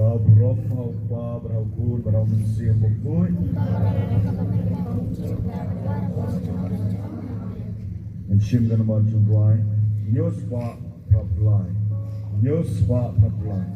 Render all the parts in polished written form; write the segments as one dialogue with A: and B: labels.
A: Berau buruk, berau pa, berau good, berau mensir Bakhuid. And shim gonna march and dry. New spot, prop line. New spot, prop line.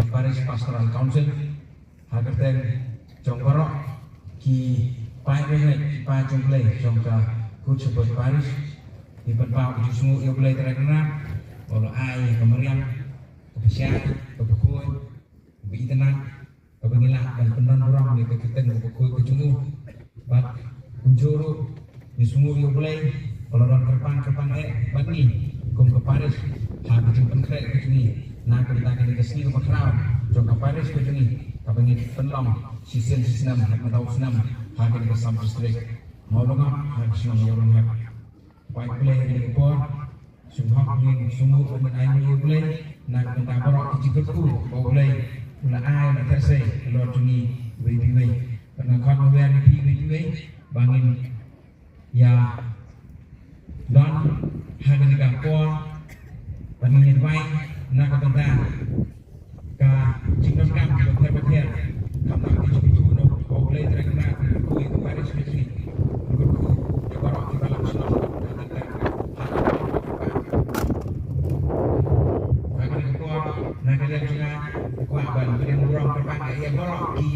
B: Parish Pastoral Council, Hagerten Jongsha, ki Parish, ki Pajunglei, Jongsha, good support Parish, di Pau Jusmu Eucharistic terkenal, oleh ai kemeriam, kebesaran, kebukuan, kebenaran, kebengilah dan penonton di kekitan kebukuan kejungu, bat kunjuru Jusmu Eucharistic, kalau kerpan bat ni, kum ke Parish, habis jumpa kerja kejungi. Nak kita akan dikasih ke makrau, jom Parish ke sini, kapangin penlong, season senam, atau senam, hadir ke sampai distrik, mau lengkap, harus senang orang hak, baik boleh di kepor, sumhak yang sumur pemenang yang boleh, nak kita berok kecikutku, boleh, mula air nak tersay, lor juni, bayi, penangkat mawar di bayi, bangin, ya, don, hadir di kepor, bangin baik. Nak kata ka cinta kami berpikir kami itu no boleh terkenal Bakhuid Parish Clergy berku jabarok kita langsung kata bagi ketua nak kalian juga kuaban yang burung berpakai yang borok di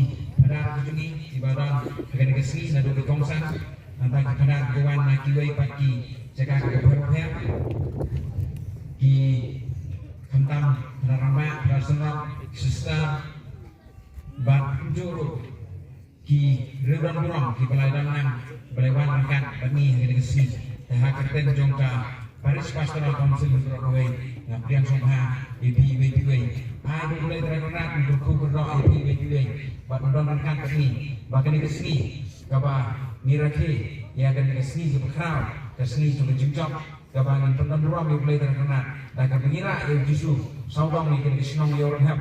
B: ada kejungi ibadah akan dikasih nak duduk Jongsha nanti kepada kawan nak kiwai pagi jaga keberpihakan di tentang penerima, personal, sister, bat juru, ki ribuan burung, ki pelayanan, pelayanan makan, bani yang dikasih, hakikat Jongsha, Parish Pastoral Council Bakhuid, yang sombha, EP, ada mulai terkenal untuk berdoa EP, bat mendongkrak kami, bahkan dikasih, kaba miraki, yang akan dikasih ke crowd, kasih ke jumjok. Kabangan penonton yang boleh terkenal, dan kepengira yang justru saudang yang disenang yang orang hab,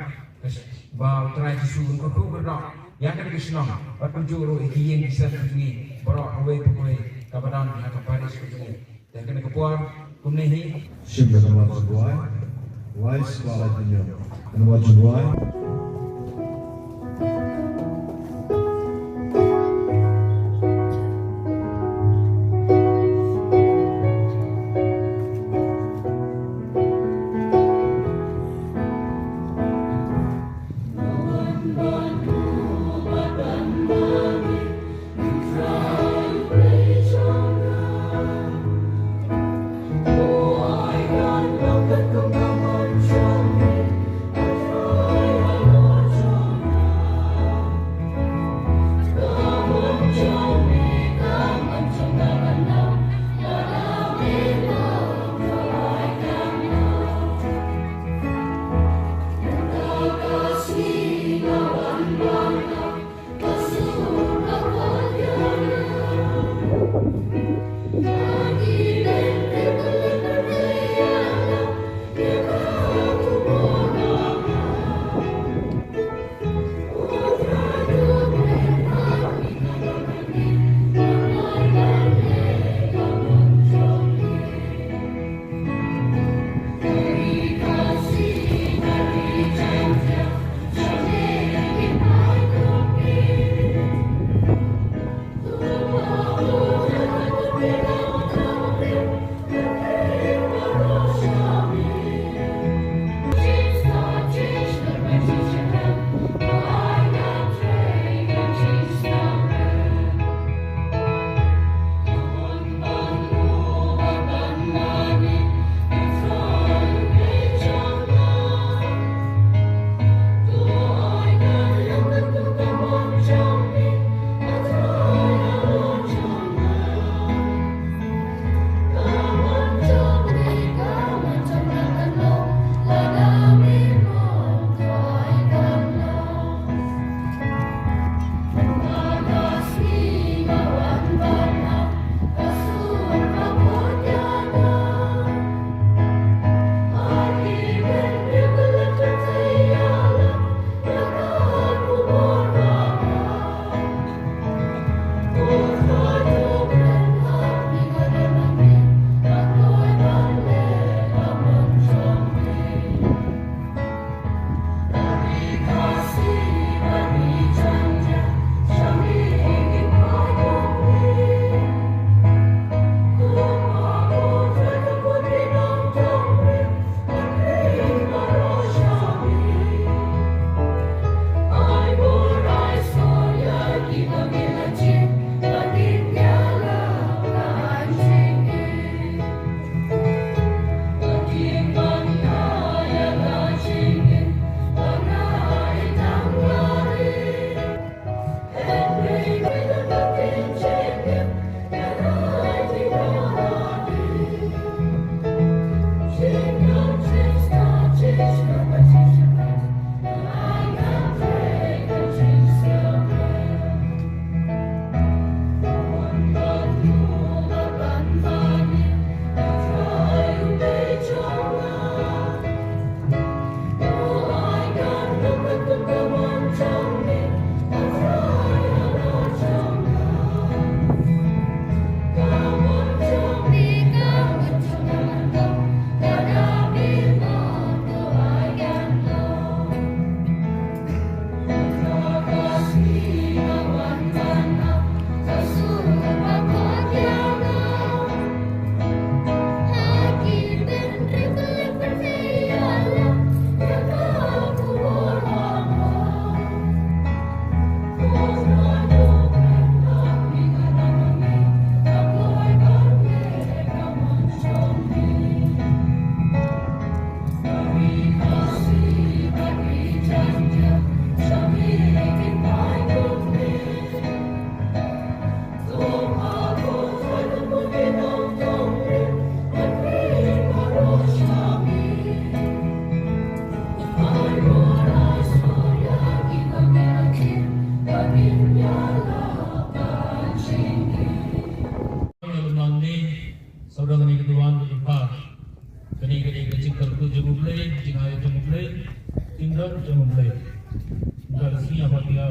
B: bahawa terai justru untuk berdoa, yang akan disenang, berpenjuru yang bisa begini, berdoa away kabadan yang Parish begini, dan kena kepuan, kumnehi.
A: Shim gonna march and dry. Wise spotlight in you. Gonna march and dry.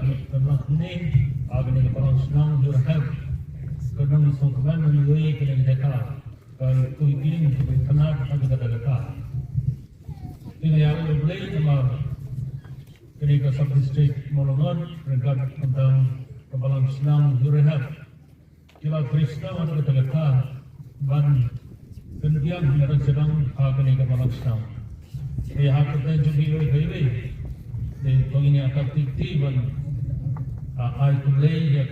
C: Karena ini agni kalau senang jurhab kadang sungkaman menjadi kena dekar kalau kui piring kui kenal agak dekar ini yang boleh sama kini ke subdistrict Molongan regard tentang kebalan senang jurhab kila Kristen agak dekar ban kemudian kita sedang agni kebalan senang ia kita juga highway di tolongnya aktif ban ai kulai ya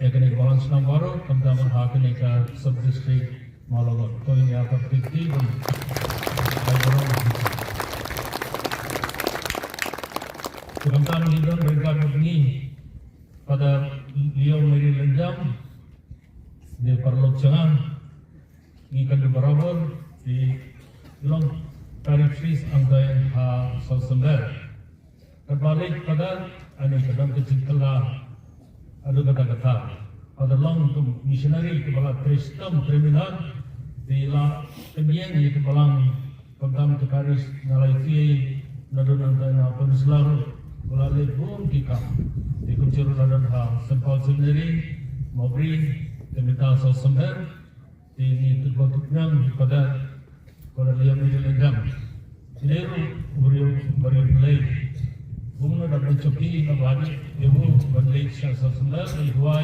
C: kena balance nam baru tentang haknya ke subdistrict Malabar tolongnya aktif ban ai baru tentang hidung mereka begini pada dia meri lendam di perlojangan ini kan berabar di long Parish angkai sosembel terbalik pada ada kadang kecil kelah ada kata-kata pada long untuk missionary kepala Kristen kriminal di la kemudian di kepala tentang ke Parish nalai ti nadun antara penselar melalui pun kita di kuncur nadun sempat sendiri mobri keminta sosembel ini terbentuknya pada dia menjelajah. Ini baru mulai. Bunga dapat coki abadi, ibu berdiri sasa sendal, dua,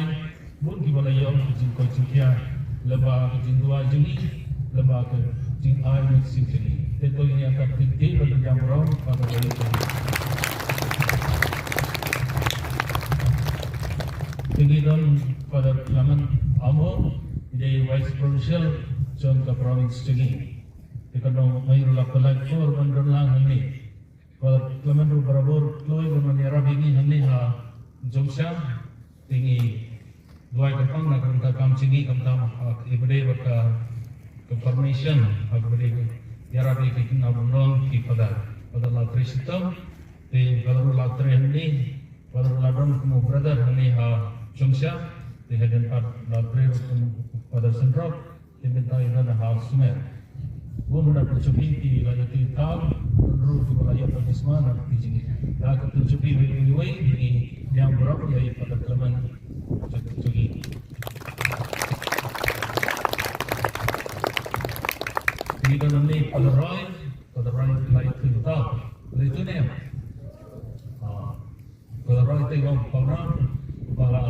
C: bun kita layar kecil kecilnya, lebah kecil dua juni, lebah kecil air mixing juni. Itu ini akan tinggi berjam orang pada hari ini. Tinggi dan pada zaman Amor, di Vice Provincial, Jongsha Province tinggi. Ikanong mayroon lang for mandorlang hani. Kalau kementerian berabur, loy bermaniara ini hani Jongsha tinggi dua kepang nak kita kamcingi kamtam ibadai baka confirmation ibadai yara bagi kita nabung pada latri sistem di kalau latri hani kalau ladon kamu brother hani Jongsha di hadian latri pada sentral diminta ina Sumer. Bukan nak bercubi di layar hitam, terus di layar penisman dan di sini. Dah bercubi way ini yang berapa ya pada kelaman cuci. Di dalam ni pada Roy layar hitam, itu ni. Pada Roy tengok pernah pada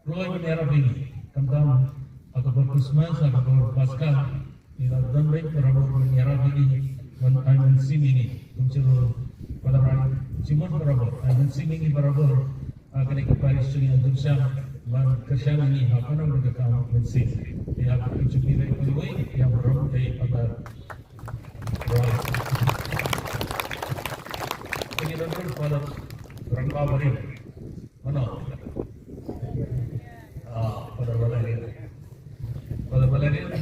C: Roy menyerap ini tentang atau berkrismas atau berpaskah. Ila dan baik berabur menyerap ini ayman sim ini kuncul pada hari Jumat berabur ayman sim ini berabur akan ikut Parish dengan Jongsha dan kerja ini apa nama mereka ayman sim dia akan cuci dari kuliah yang berabur dari pada Roy ini dan pada rangka beri mana pada balai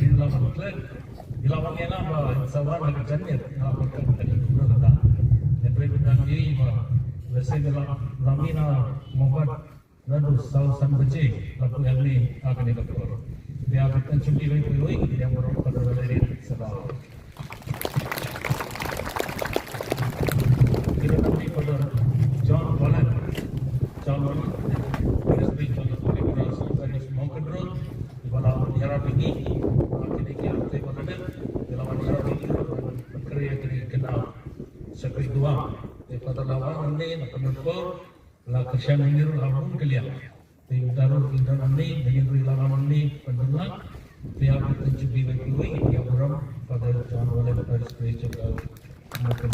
C: di dalam Clergy dilawangnya nama sabar lagi jannah melakukan tadi sudah kata yang berbicara diri bersih dalam lamina membuat lalu sausan beci lalu yang ini akan dilakukan dia akan cuci baik-baik yang berada pada balai sebab kita nanti pada John Wallen resmi pada Parish Mountain Road di bawah Tiara Tinggi kita pada dalam acara ini berkarya kena sekali dua pada lawan ini akan berpor la kerja ini lawan kalian di dalam ini dengan lawan ini pendengar tiap mencubi berkuih yang orang pada John Wallen Parish Liturgical mungkin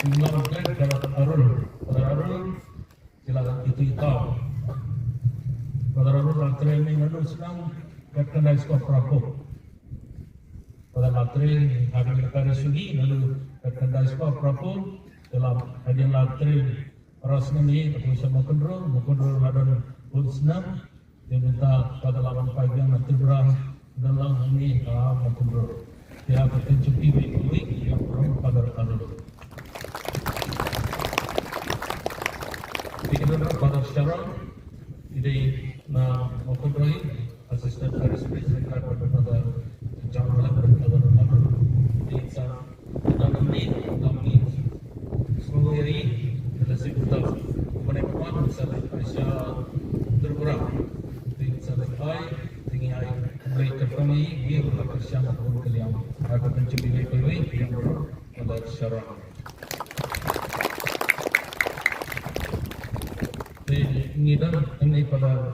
C: melakukan pada arul silakan itu pada arul latri ini lalu senang katakan sekolah prapo pada latri hari kita sugi lalu katakan sekolah prapo dalam hadiah latri rasnya ini atau sama kontrol ladon senang dia minta pada lawan pagi yang nanti berang dalam ini kontrol dia akan cuci week yang orang pada arul pada secara ide na kontrol asisten Parish President pada Jongsha pada di sana dalam ini ni biru la Procession pun kalian akan mencuri koi yang baru pada syarah. Ini dan ini pada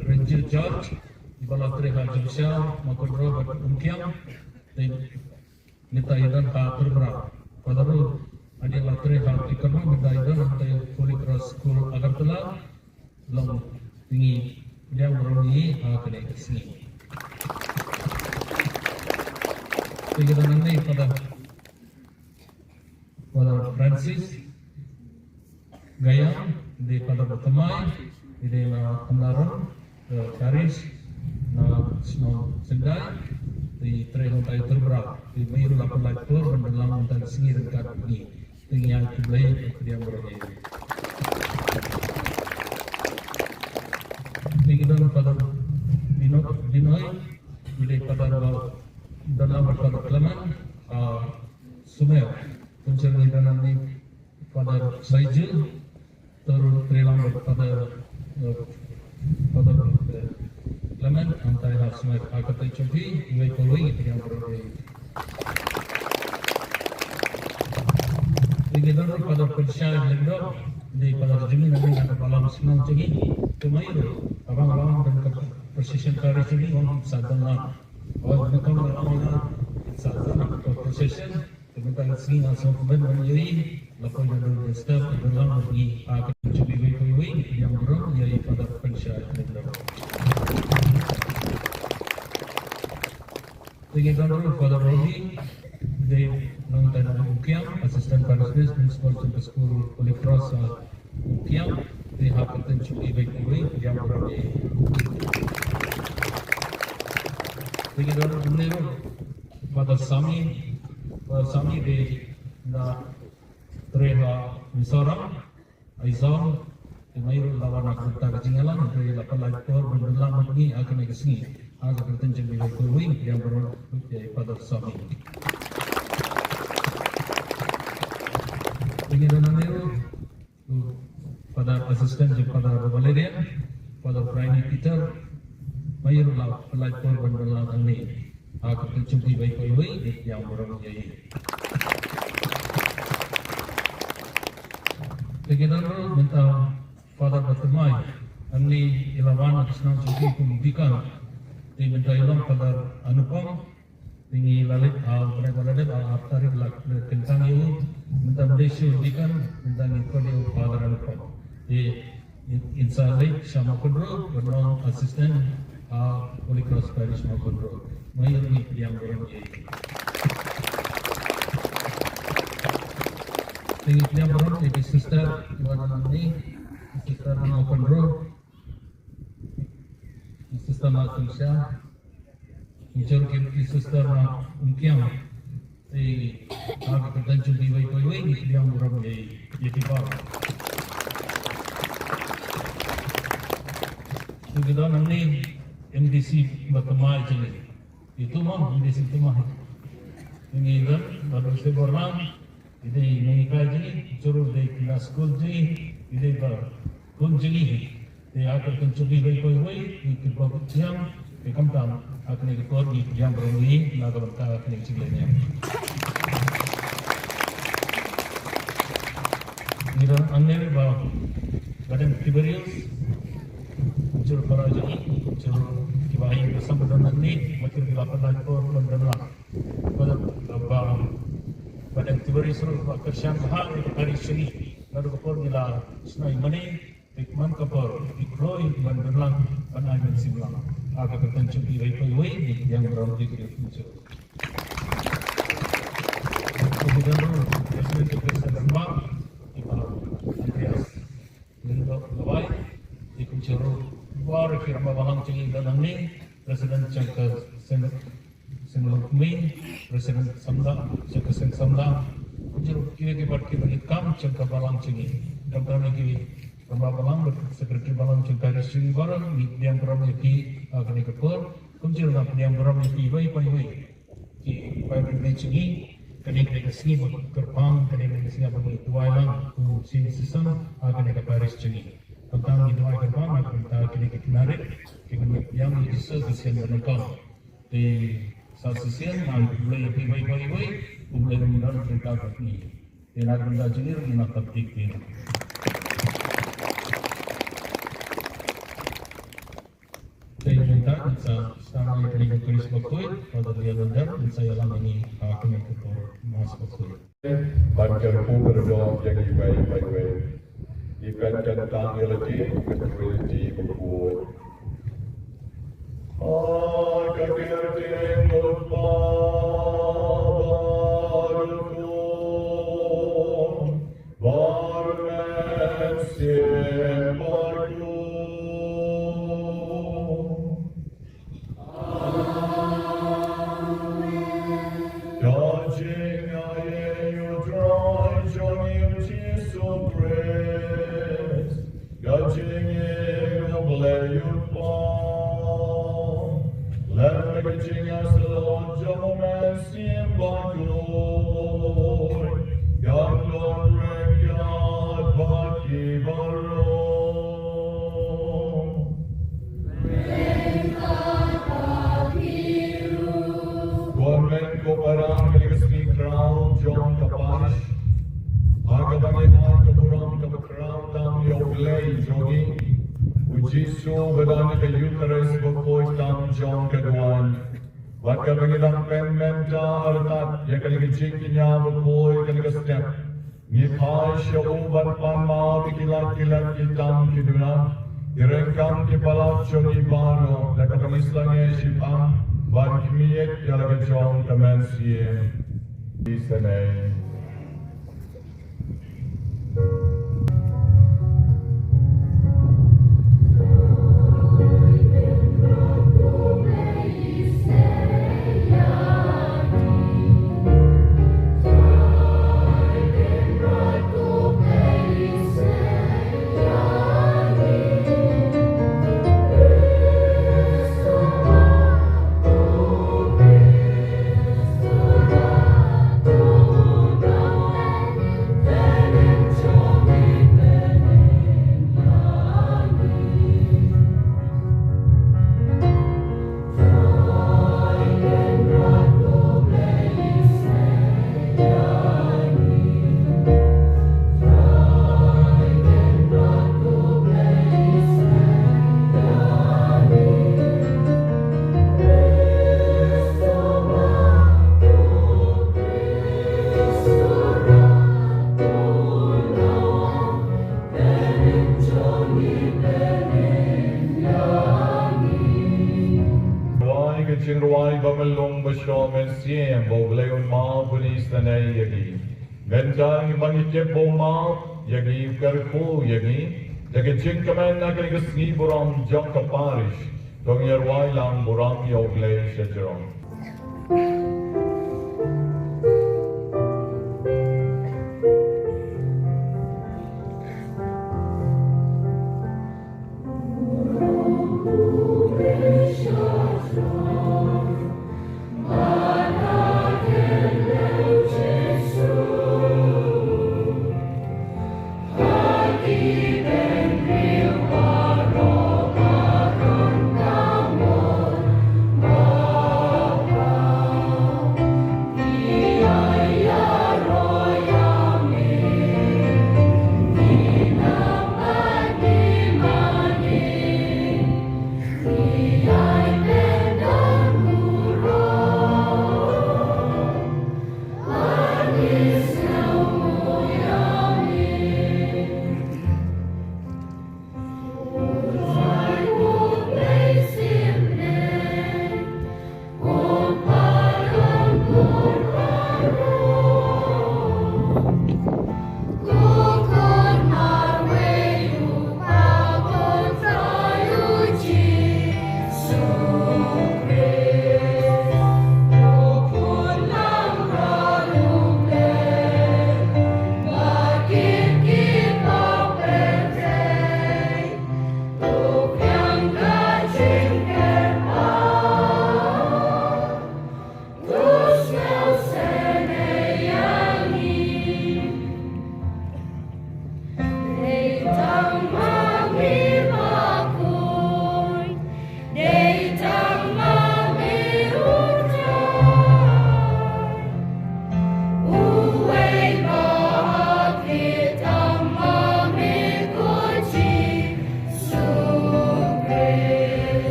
C: Ranger George di bawah Terima Jongsha Makodro Umkiam dan Nita Idan Ka Terbra pada ru ada latre ha ikan minta Idan dan Holy Cross School Agartala long tinggi dia berani kena kesini. Kita nanti pada Francis Gayam di pada Batamai di Amlaran Parish Snow Sendai di Trehon Tayo Terbra di Mayur Lapan Laipur dan dalam dan singi dekat ini tinggal kembali ke dia berani. Kita pada Dinoi di pada dalam pada Clement Sumer pencari dana ini pada Saijil turun terlang pada Clement antara Sumer akan tercubi dua kali yang berbeda. Kita pada persiapan lendo di pada jumi nanti ada malam senang cegi kemayu abang-abang dan Prosession Parish ini orang sadana orang nak orang sadana Procession tentang sini asal kebenaran ini lepas dari step dalam lagi akan cubi wei yang baru yaitu pada persiapan lendo. Kita pada Rogi di nonton Ukiam Assistant Parish Principal Center School Holy Cross Ukiam di hapatan cubi wei yang baru kita meneru pada Sami di na Terima Misoram Aizon di Mayur lawan Kota Kejingalan dari lapan Laipur mendalam ini akan kesini agar bertension di Bakhuid yang baru pada Sami. Kita meneru pada asisten pada Valerian pada Brian Peter Mayur Laipur mendalam ini agar bertension di Bakhuid yang baru Kita minta Father Batamai Ani ilawan senang cuci pembimbingan di minta ilang pada Anupam tinggi lalit benar-benar tarik tentang itu minta Malaysia dikan minta ngikut Father Anupam di Insalai Syama Kudro bernama asisten Holy Cross Parish Makudro Mayur ni yang berani yang baru di sister mana ni sister nama Kondro sister nama Jongsha muncul ke sister nama Umkiam di agak tertentu di wei yang baru di tiba kita nanti MDC Batamai jadi itu mah MDC itu mah ini kan baru seborang Ini mengikat jadi curug dari kelas school jadi ini pun jadi dia akan mencubi baik-baik di bawah siang di kampung akan ikut di yang berani nak berkata akan cikgu ini dan ane bawa badan Tiberius curug para jadi curug kibahi bersama dengan ini macam lapan Laipur mendalam pada Badan Tiberius Procession hal di Parish ini lalu kapor nila senai mani ikman kapor ikroi bandalang panai mensibulang agak tertentu di wei yang berada di Indonesia. Kemudian Presiden Demak di Andreas Lindo Lawai di Kuncuru luar firma balang cengih dan ini Presiden Cangka Senulung Kumi, Presiden Samda, Cangka Sen Samda, Kuncuru kira kibat kita ikam Cangka balang cengih. Dan kami kiri Rambah balang Sekretari balang Cangka Resi barang yang beramai ki akan ikut Kuncuru nak yang beramai ki wei ki pai cengih. Kini kita sini berpang, kini kita sini berbuat tuai lang, si sistem akan kita Parish cengih. petang itu ada mana kita kini menarik yang bisa kesian menekan di sasisian yang boleh lebih baik boleh mengenal kita kini dan ada benda jenis yang nak terpikir. Saya minta sama yang Eucharistic Bakhuid pada dia benar dan saya lamani kami ketua Mas Bakhuid.
D: Bancar pun berdoa yang baik-baik. Event tentang Liturgical Bakhuid. Jongsha Parish, Ujisu bedana ke Iukharist Bakhuid tam Jongsha duan. Bakal bengilang penmenta artat yang kali kejingkinya Bakhuid kali kestep. Ngipai syauban panma bikilat-kilat hitam kiduna. Direngkam kepala Jongsha Bano dan kamislannya Shipam. Ban kimiyek yang lagi jong teman siye. Di sana. Gandang manitip boma yagi karku yagi yagi jingkaman na kani kasni buram Jongsha Parish tong yarwai lang buram yoglay shajarong.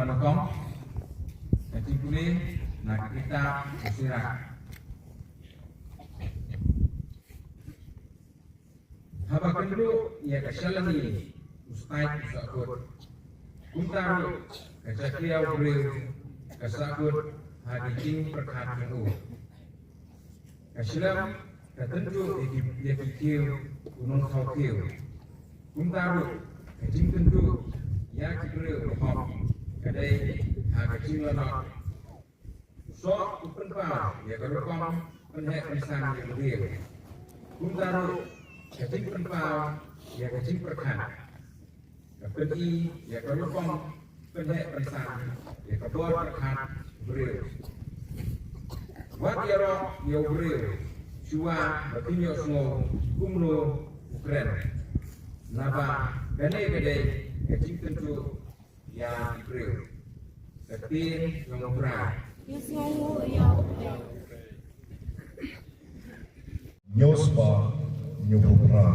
B: panakong kecipuli nak kita bersirak. Habak kendu ia kesalani ustaid sakut. Kuntaru kecakiau beriu kesakut hadicing perkat kendu. Kesalam ketentu ia kikiu unung kaukiu. Kuntaru kecing tentu ia kiberiu hop kadai kecing lanok. So upenpa ia kerukong penhek nisan yang beriu. Kuntaru kecing penpa ia kecing perkat. Kepedi ia kerukong penhek nisan ia kebuat perkat beriu. Wat ia roh ia beriu. Cua bertinjau semua kumlo Ukraine. Naba gede kecing tentu yang beriu. Ketin yang berat.
A: Nyospa nyobra.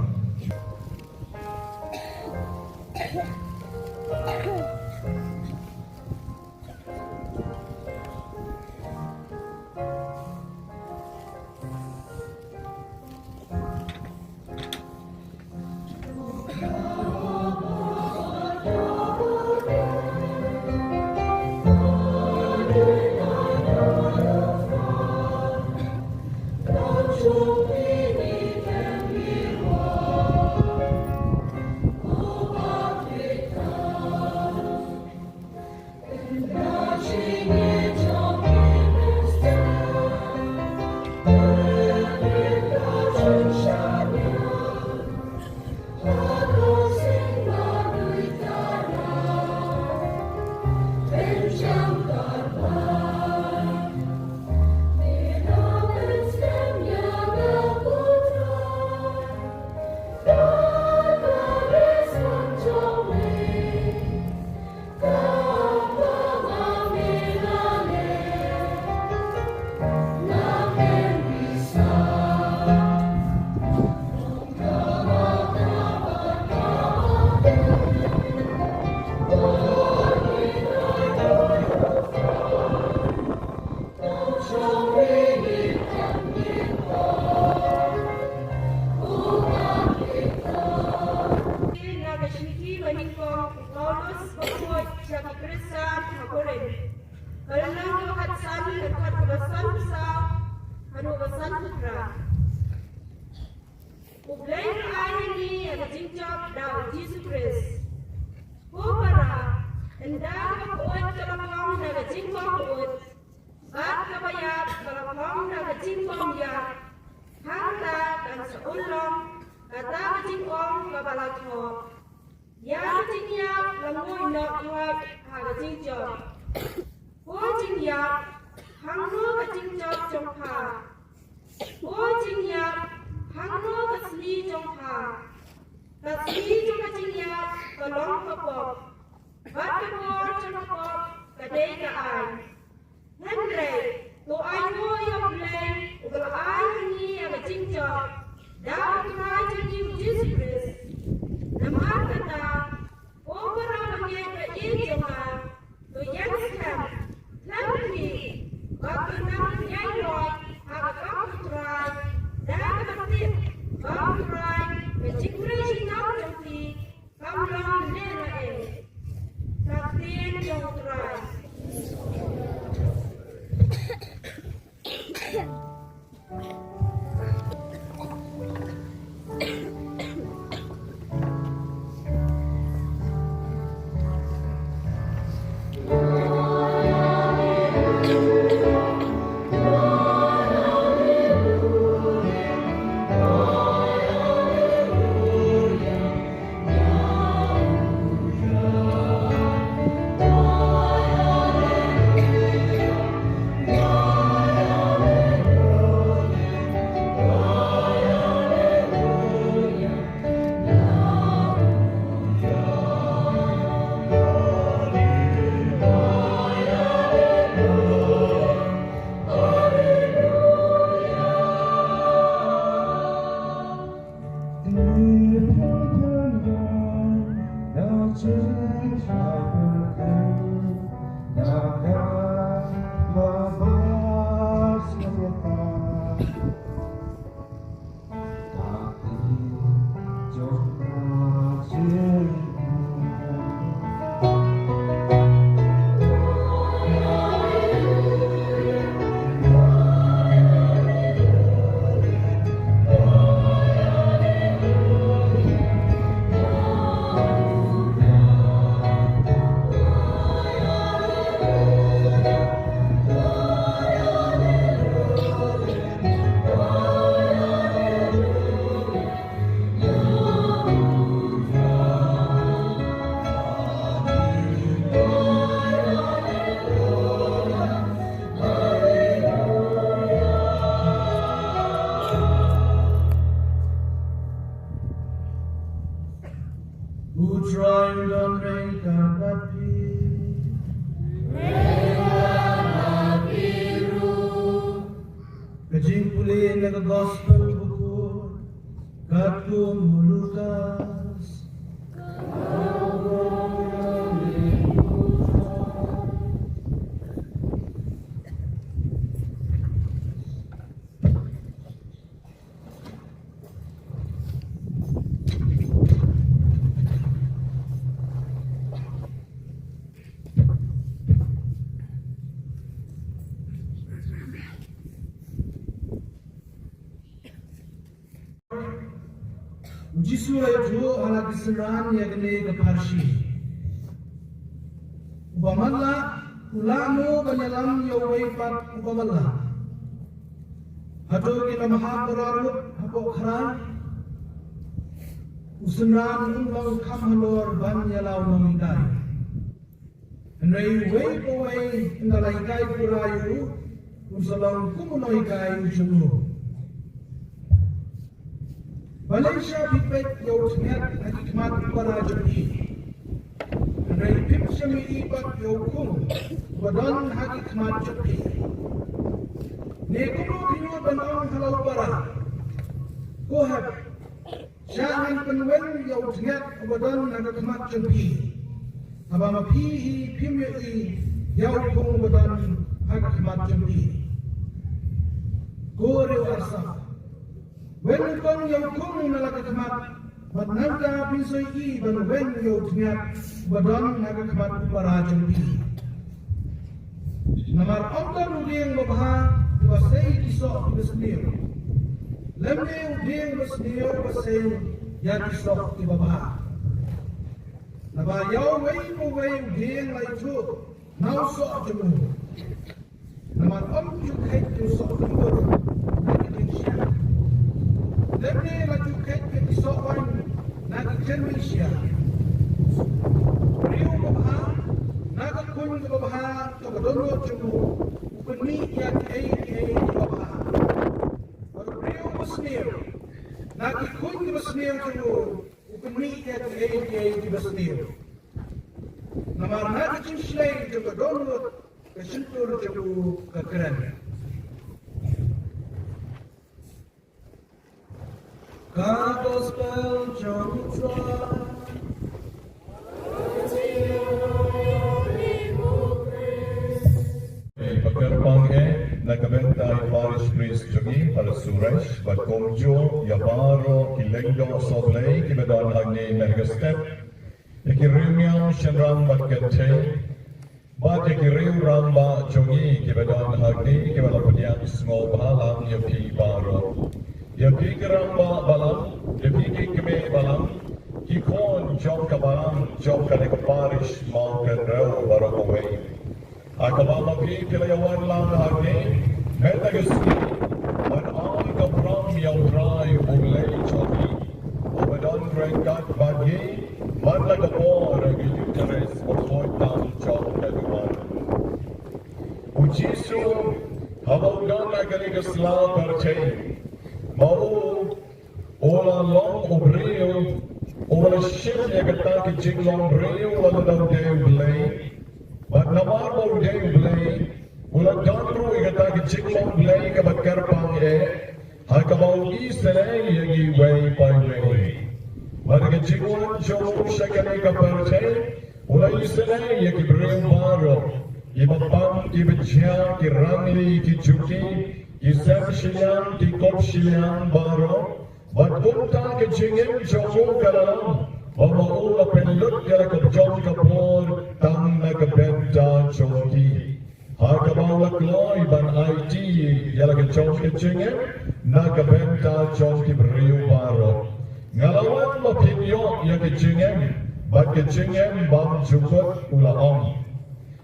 E: Utroy don reka kapi. Kajing puli naga gospel buku Katu mulukas Jisu ayo ala kisaran yagne ke Parish. Ubamalla ulamo banyalam yawai pat ubamalla. Hado kita mahabararut hapok haran. Usenran umbang kamhalor banyalau nomikai. Nai wei powei indalaikai purayu usalang kumunoikai ujumu. Malaysia pipet yautmiat hikmat para jodi. Rai pip sami ipat yaukum badan hikmat jodi. Nekuno tinu banang halau para. Kohab jangan penwen yautmiat badan hikmat jodi. Abama pihi pimyai yaukum badan hikmat jodi. Gore warsa. When kong yang kong nalakamat, but nangka pisoy even when you tniat, badon nagakamat parajan bi. Namar onta uding babha, wasay kisok ibasnir. Lemne uding basnir wasay yakisok ibabha. Nabayaw way mo way uding layto, now sok jamu. Namar onta kahit yung sok ibor, nakitin siya. Lemne laju ket ke isokan nagi Malaysia. Riu babha naga kun ke babha to kadono jumu ukni ya ke babha. Riu basnir nagi kun ke basnir jumu ukni ya ke basnir. Namar nagi chinslay to kadono ke sintur jumu ke keren. God gospel Jongsha.
D: Pagkarpang nagkabenta ay Parish Priest Jogi para Suresh, Bakhuid, Yabaro, Kilengdo, Soblay, Kibadan Hagni, Mergastep, Ikirimiam, Shenram, Bakate, Bat Ikiriu Ramba, Jogi, Kibadan Hagni, Kibalapanyam, Small Bahalang, Yapi Baro. Yapi Karamba Balam, Yapi Kime Balam, Kikon, Jongsha Balam, Jongsha Nika Parish, Mountain Row, Barakaway. Akabama Pi Kilayawan Lang Hagni, Metagasti, But I Kapram Yautrai, Ulay Chogi, Obadan Drenkat Bagi, Mandakapor, Eucharistic, Bakhuid Tam Jongsha Duman. Ujisu, Habaudan Agaligasla Perchay. Mau ola long obreo, ola ship yagata ki jig long breo, ola daw day blay. But namar mo day blay, ola dandro yagata ki jig long blay ka bagkarpang hakabaw isalay yagi way by way. But ka jigwan Jongsha kani ka perchay, ola isalay yagi breo baro, ibapang ibadya ki rangli ki juki. Isem Shilian, Tikop Shilian Baro, but Punta Kachingin, Jomo Galam, Omaula Penlut Galakab John Kapor, Tam Nakabenta Joki, Hakabala Gloy, Ban IT, Yalakan John Kachingin, Nakabenta Joki Rio Baro. Ngalawan Mapinyo Yakachingin, but Kachingin Bam Jukot Ulaom.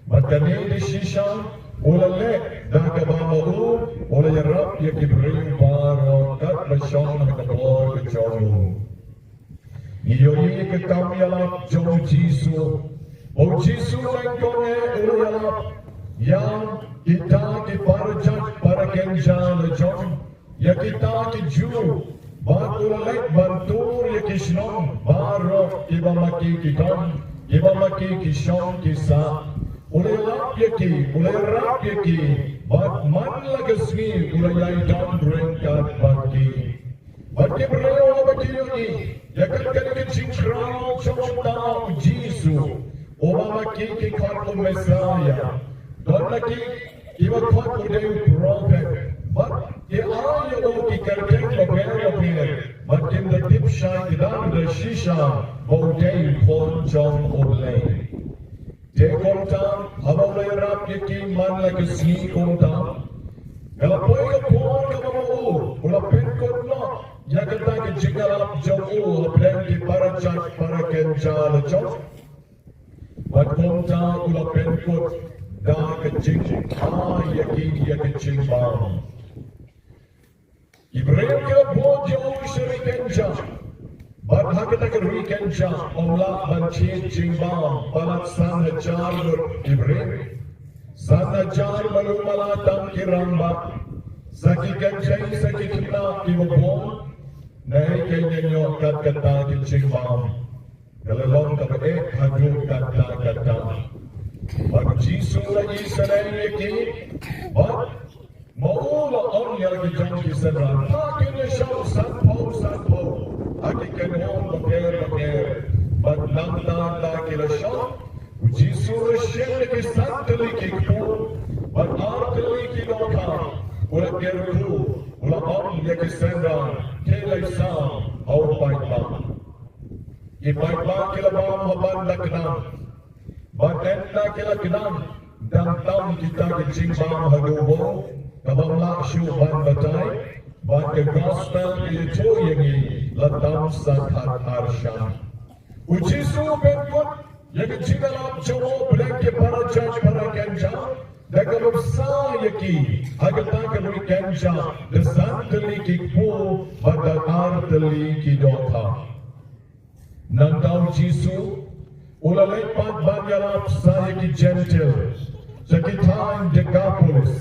D: But Kanidi Shisha, Ulale, Dakabama, Ola Yarap, Yakibri, Baro, Kat Bashon, Hakabor, Kajoru. Iyoyi Kakamyalap, Jo Jisu, O Jisu, Langone, Ulayalap, Yang, Kita, Kiparajat, Parakenja, Lejon, Yakita, Kiju, Bakulek, Bantur, Yakishnon, Baro, iba maki kidon, iba maki kishon kisa, ulay rap yaki, but man lagasni ulay don bring kat baki. But the real Bakhuid, Yakaka Chinkran, Jongsha, Jesus, Obamaki, called Messiah. Donaki, you were called the prophet. But the eye of the Karaka here, but in the deep shine down the Shisha, Bodai called John Olay. Take on down, Habalay Rap Yaki, man like a snake on down. And a boy of pork of a hole, or a pen could not. Yakataki Jigalap Joe, plenty Parachat Parakan Jala Joe. But Komta Ula Penkut, Dark Jing, Yaki Yakaching Balm. Ibrahim Bojo Shurikenja, but Hakataka Rikenja, Omla Banchi Jimbam, Palat San Hajar Ibrahim, San Hajar Malumala Tankiramba, Saki Kanchai Saki Kina, Iwabon. Nahi kenyo kata ki cimbam, kalau kau hadu kata. Bagi Jesus lagi senang ki, but maula on yang kita kisahkan. Akhirnya show sanpo, akhirnya orang berker, but nang kila show. Jesus share ki santli ki ku, but artli ki lokal, ulah kerku, ulah on yang kisahkan. Kelai sang, au baiklah. Ibaiklah kila bam haban laknam. Batenda kila kinam, dan tam kita kecing bam hadubo, kabam lak syuban batai, but the gospel itu yangi latam sakhat harsha. Ujisu benkut, yang kecing alam jawa belengke para judge para kenja. Dalam sah yaki, agak kami kenja, desan teliki pu, pada arteli kidota. Nandau Jisu, ulalai pat banyak sah yaki gentle, sekitar Decapolis.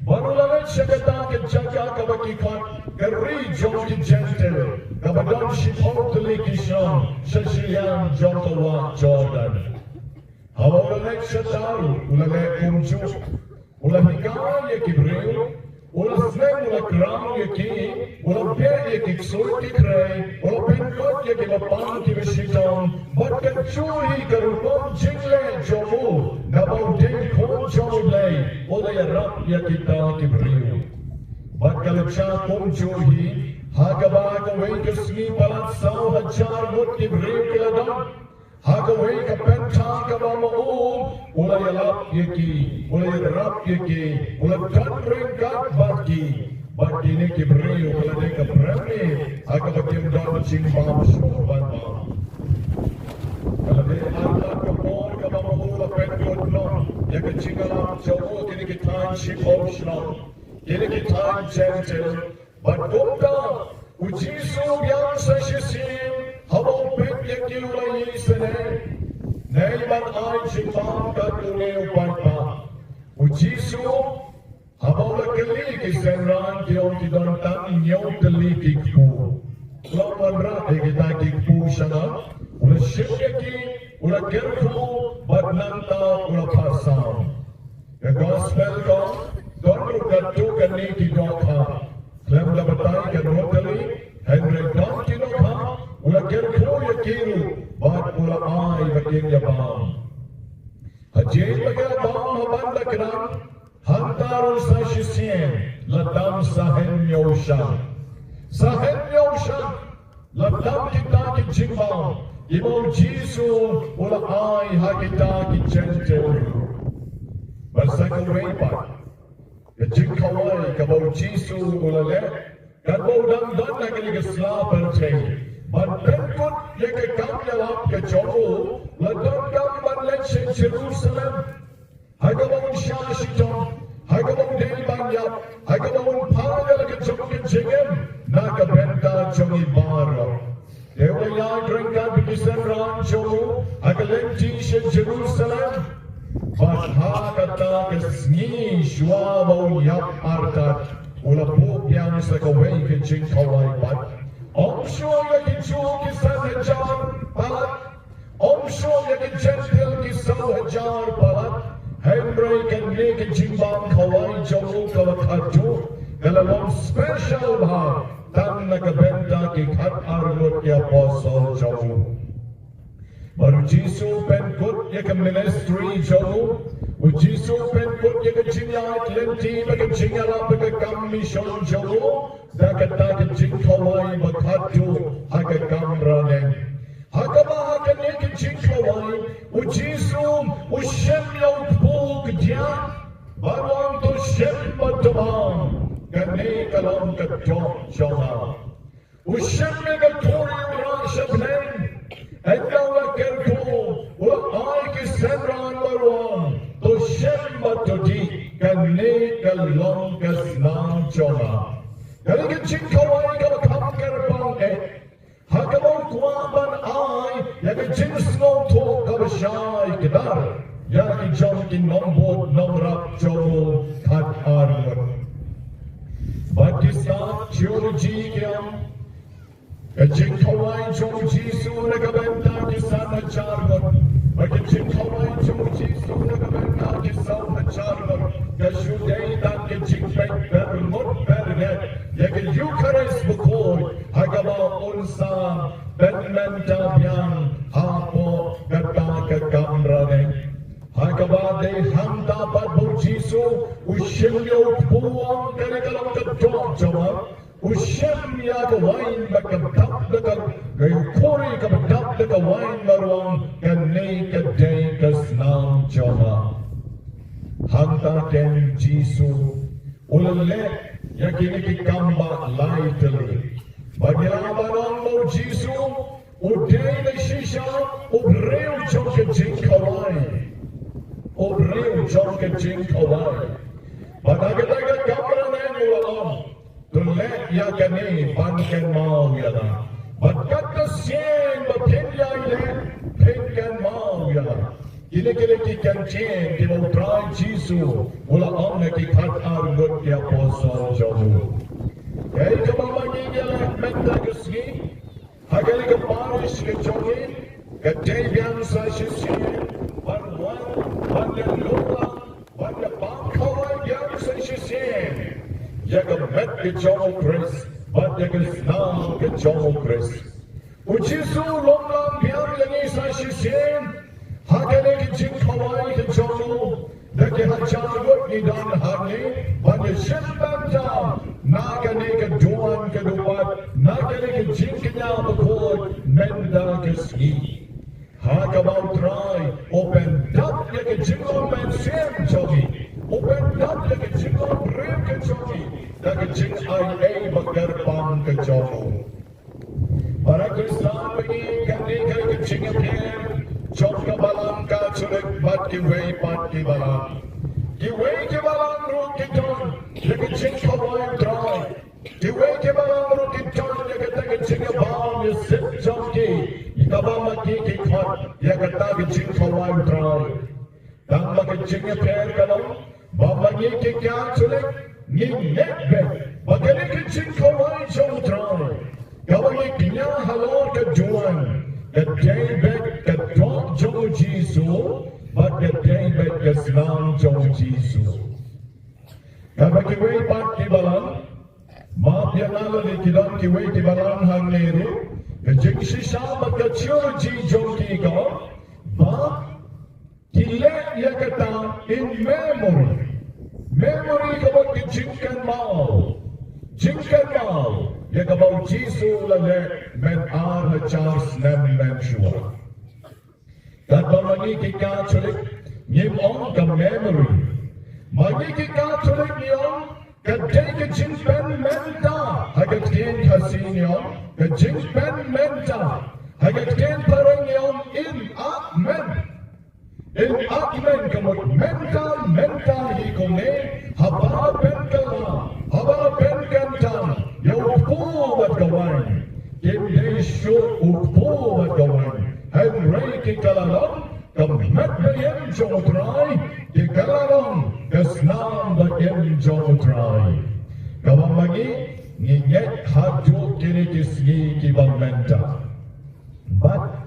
D: Barulalai syakata kejaga kabaki kat, keri jom ki gentle, kabadon shipot teliki sham, sesian Jongsha Jordan. Ulalai syataru, ulalai kumju, ulalai hikaya kibreu, ulalai snem ulalai kram yaki, ulalai pia yaki ksur ki kray, ulalai penkot yaki lapang ki vishitam, but kachui karupam jingle jomu, nabau den kon jomlay, ulalai rap yaki ta kibreu. But kalcha kumjuhi, hagabaga wekasni palat saw hajar mut kibreu kiladam. Hagaway kapenta kabamaul, ulay alap yaki, ulay rap yaki, ulay kadring kadbaki, baki ni kibreu, ulay kapremi, hagabakim don chimbam shurban ma. Kalade alap kapor kabamaul apengkot no, yakachingalap jawo kini kitan shipom shno, kini kitan gentle, but kumta, ujisu yang sashisim, Habang pek yang ulai sene, naiman ay cipam katuleu pagpa. Ujisu, habang lakali kisenran kiong kidontan inyong telikikpu. Lawan rate kita kikpu sana, ula syekki, ula kerfu, badnanta, ula pasam. The gospel ko, donru katu kani kidokha. Klem labatay kanotali, Henry Don kinokha, ula kerfu yakiru, bad ula ay bakin yabam. Hajin magabam habanda kenam, hantarul sa shisien, latam sa Jongsha. Sa Jongsha, latam kita kijimbam, ibaw Jisu, ula ay hakita kijentel. Basta kawaipat, kajing kawai kabaw Jisu ula le, kadbaw damdan na kaligasla percay. Manpengkut yang kekam dalam kejomu, ladon kam manlensing Jerusalem. Hagabawang syashitong, hagabawang dil banyak, hagabawang pagal kejong kejengem, nakabenta jong ibaro. Dewa yang rengkat bikisan ranjomu, hagalenti sa Jerusalem. Bahha kata kesngi syuabaw yap artat, ulapuk yang sakaway kejeng kawaipat. Om syurga kicu kisan hajar, palat Jongsha yang gentle kisau hajar palat, Henry kan nek jimbang kawai jauh kawakaju, dalam special bah, tan nakabenta kikat arut ya apostle jauh. Baru Jisu penkut ya ke ministry jauh, Jisu penkut ya ke jingat lenti bagi jingala bagi commission jauh, dapat tak jingkawai bakatu agak kamraneng. Hakama akan nek jingkawai, Jisu ushem yang pul kedia, baru tu shem batamang, kene kalam ketok jauh. Ushem yang tori orang sebelum. Engkau kerku, wahai kesenran baruan, tu syembat todi, kene kalong kesnang coma. Kali kecil kawai kau kam kerpang hakamau kuaban ai, yang kecil snow to kau syai kedar, yang kejam nombor nomrap jomo kat arun. Bagi saat teologi kiam. Kecil kawai jom Jisu nakabenta kisah macargot. Kecil kawai jom Jisu nakabenta kisah macargot. Kasudai dan kecil baik bermut bernet. Ya ke Eucharistic Bakhuid agama unsa benmenta biang hapo kata kekamrane. Agama de ham dapat berjisu ushilyo puang kene kalam kedok jawab. Ushem ya kawain bakabdap dekat gayukori kabdap dekat wain baruang kene kedai kesnam joma. Hanta ken Jisu ulale ya kini kikamba lightly. Bagilah barang mau Jisu udai le shisha ubreu jom ke jing kawai. Ubreu jom ke jing kawai. Badaga kamera neng ulam. Tulek ya kani panken mau ya la. Bakat kesien bapenya ile penken mau ya la. Ini kini kancing di mau try Jisu. Ula om nak ikat arut ya apostle jauh. Kaya kemamanya dia lah menta kesini. Hagali ke Parish ke Jongsha. Kedai biasa sisien. Wan lola. Wan Bakhuid biasa sisien. Jaga met ke Eucharistic, bat jaga senang ke Eucharistic. Ujisu lomlam biar lagi sasisen, hakane ke jingkawai ke Eucharistic, dake hajarut ni dan hari, pada syembanta, nagane ke duan ke duat, nagane ke jingkanya Bakhuid, menda ke ski. Hakamau try, open up ya ke jingkau men sem jogi. Open up like a jingle brave ke jogi, like a jing IA bagarpang ke jogo. Para Kristan bagi kami ke jing appear, jog ke balang ka culik bat ki way pat ki balang. Ki way ke balang ru ki don, like a jing kawai dry. Ki way ke balang ru ki don, like a jing abang you sit jogi. Ikabama ki kot, like a jing kawai dry. Dang like a jing appear kalong. Bapa ni kekal culik, ni nekbet. Bagaimana kecil kawai jauh terai. Kawai ni kenya halal kejuan. Kedai bet kedok jauh Jisu, bat kedai bet kesenang jauh Jisu. Kapa kiwai pat kibalan, maaf yang lalu ni kilang kiwai kibalan hang neru. Kejeng sisa bat kecil jauh kika, maaf. Kilek ya kata in memory. Memory kabau dijingkan mau. Jingkan mau. Ya kabau Jisu lalek men ar Charles nem menshua. Kat bamani kika culik ngim on ka memory. Magi kika culik niyon kadai ke jingpen menta. Hagat kien kasin yon ke jingpen menta. Hagat kien parang yon in akmen. In akmen kamut mental hikone haba penkantan yau puwat kawan kinde syur puwat kawan henry kikalalong kamat bayam jomotrai kikalalong kesnam bayam jomotrai kawan lagi nginget haju kini kisgi kibang menta but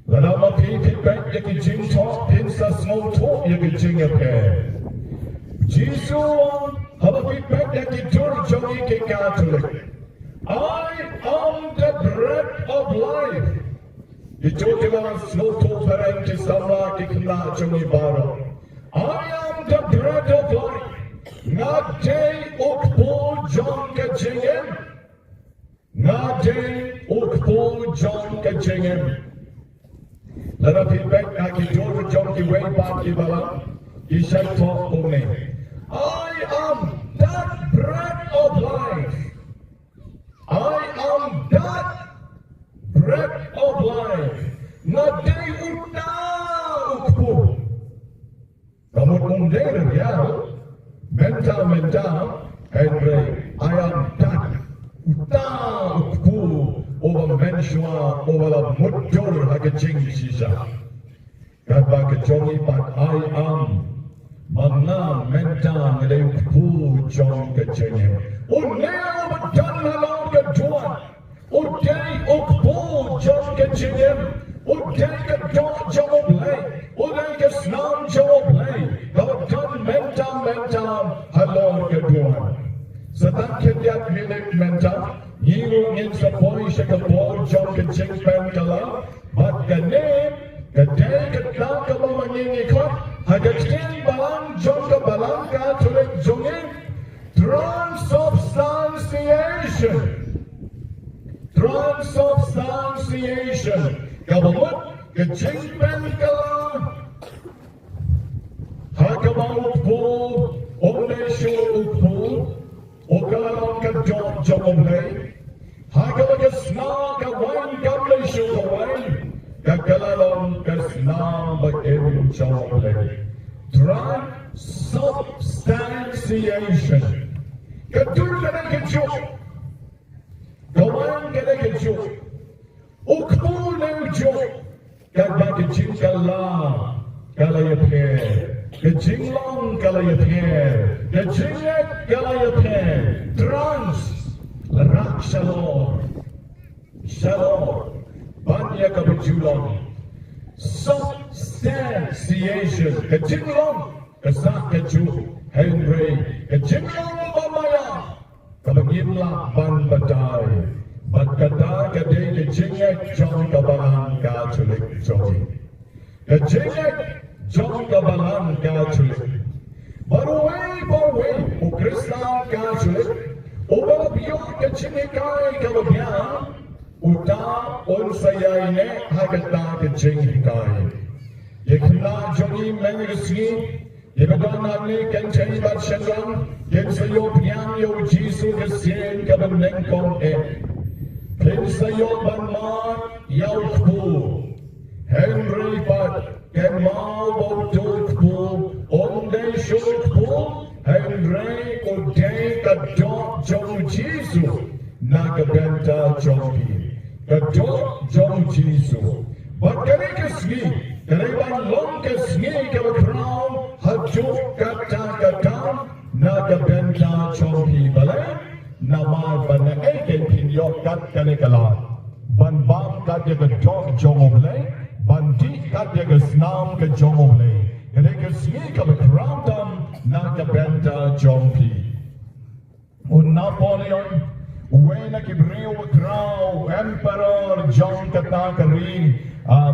D: Lama Happy feedback yaki jing talk pinsa small talk yaki jing appear. Jesus have feedback yaki dur jogi ke Catholic. I am the bread of life. Ito kila small talk parang kisama kikna jogi baro. I am the bread of life. Ngade ukpo jong ka jingem. Ngade ukpo jong ka jingem. Lalu feedback kaki jor jong ki way back ki bala. Ishay talk only. I am that bread of life. I am that bread of life. Ngade ukna ukpo. Kamu mungkin ya. Mental, Henry, I am that. Ukku over menshua over the mudjor hakaching sisa. Kabak jongi but I am. Magna mental le ukku jong kaching. O now but done along the door. O day ukku jong kaching. O day a dog job lay. O day a snow job lay. God done mental. Hello, good one. So that can get minute mental. You in the boy shake a ball, jump and ching pencala. But the name, the day could knock a woman in a cup. I get in balang, jump a balanka to it, junging. Transubstantiation. Government, the ching pencala. Hakamau pool, only show pool, Okalan can jump away. Hakamaka snark a wine goblet show away. Kakalalon can snark but every jump away. Transubstantiation. Kadur can I get you? Go on, can I get you? Ukpool no joke. Kabaka Jinkala, Galayapir. The jinglong galayapir, the jinglet galayapir, trans, rakshalor, shalor, banya kabajulong, substantiation, the jinglong, the sakaju, Henry, the jinglong bamaya, kabagimla ban badai, but kadai kadai the jinglet jong kabalan Catholic jogi, the jinglet. Jong kabalan Catholic. Baruay, o Christian Catholic, o balabyo kachinikai kalabyan, uta on sayayne hagata kachinikai. Yekna jongi mengisni, yebadana ni kanchay batshangan, yen sayo piyang yo Jisu kasyen kabaneng kong Ken sayo banman yaw ku, Henry Pat. Ken mau bautuk po, onde shuk po, Henry odei kadok jong Jisu, nakabenta jongpi, kadok jong Jisu. But kare kasni, kare ban long kasni kabakraw, hajuk kata, nakabenta jongpi bale, nama bana eken pinyok kat kane kalat, ban bam kat kadok jong oblay. Bandi kat yaga snam ka jomole. Kaya ka singi ka backgroundam na ka benta jompi. O Napoleon, uwe na kibreo wakraw, Emperor John Katakarin,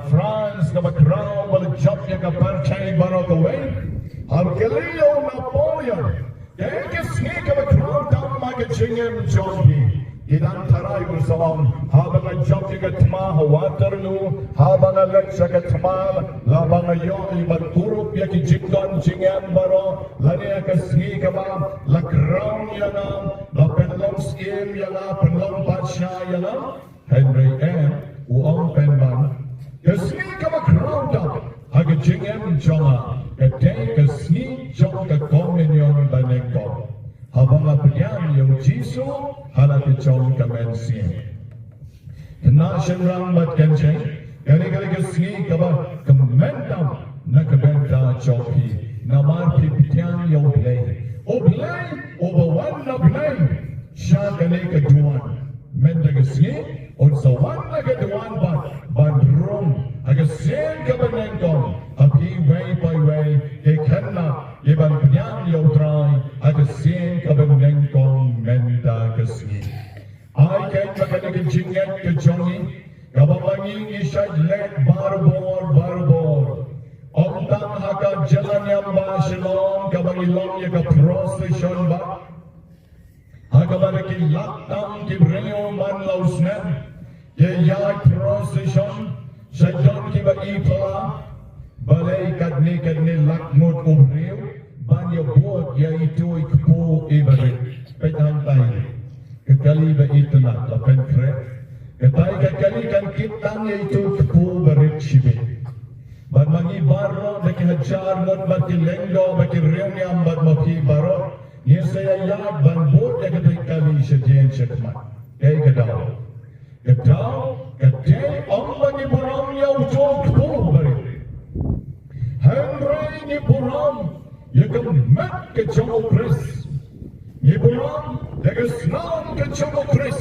D: France ka bakraw, wala jop yaga parchay barok away. Arkeleo Napoleon, kaya ka singi ka backgroundam na ka jingem jompi. Ilang taray usalam, habang ang jump katma Waterloo, habang ang leksa katma, labang ayon magkurup yaki jingdon jingem baro, lani akasni kama, lakraw yana, la penlong skim yana, penlong batsya yana, Henry M. uong penman, kasni kama crowd haga jingem jonga, katay kasni jong ka kominyon banengko. Habang apayam yung Jisu, halat itong kamensin. Kanasyan rang mat kanchen, kani kasni kaba kamentam na kabenta choki, na marpipitian yung blay. O blay, o bawan na blay, siya kani kaduan. Menda kasni, o sa wan na kaduan ban rong, agasin ka ishay lek barbor. Om tang haka jalan yang ba shalom kabang ilong ya ka Proseshon ba. Haka ba ki laktam ki breo man lausnen. Ye yai Procession shaydon ki ba ipala. Balay kadni lakmut ubreo. Ban ya buat ya itu ikpo ibarit. Petang tayo. Kekali ba itu nak lapen kre. Ketai kekali kan kitang ya itu ikpo barit shibe. Ban mangi baro baki hajar ngot baki lenggo baki reuniam bat mapi baro ni saya yad ban bot ya ketai kali sejen sekmat kay kadao kadai om bagi buram ya ujung ko bari Henry ni buram ya kemat ke jomo Chris ni buram ya kesnam ke jomo Chris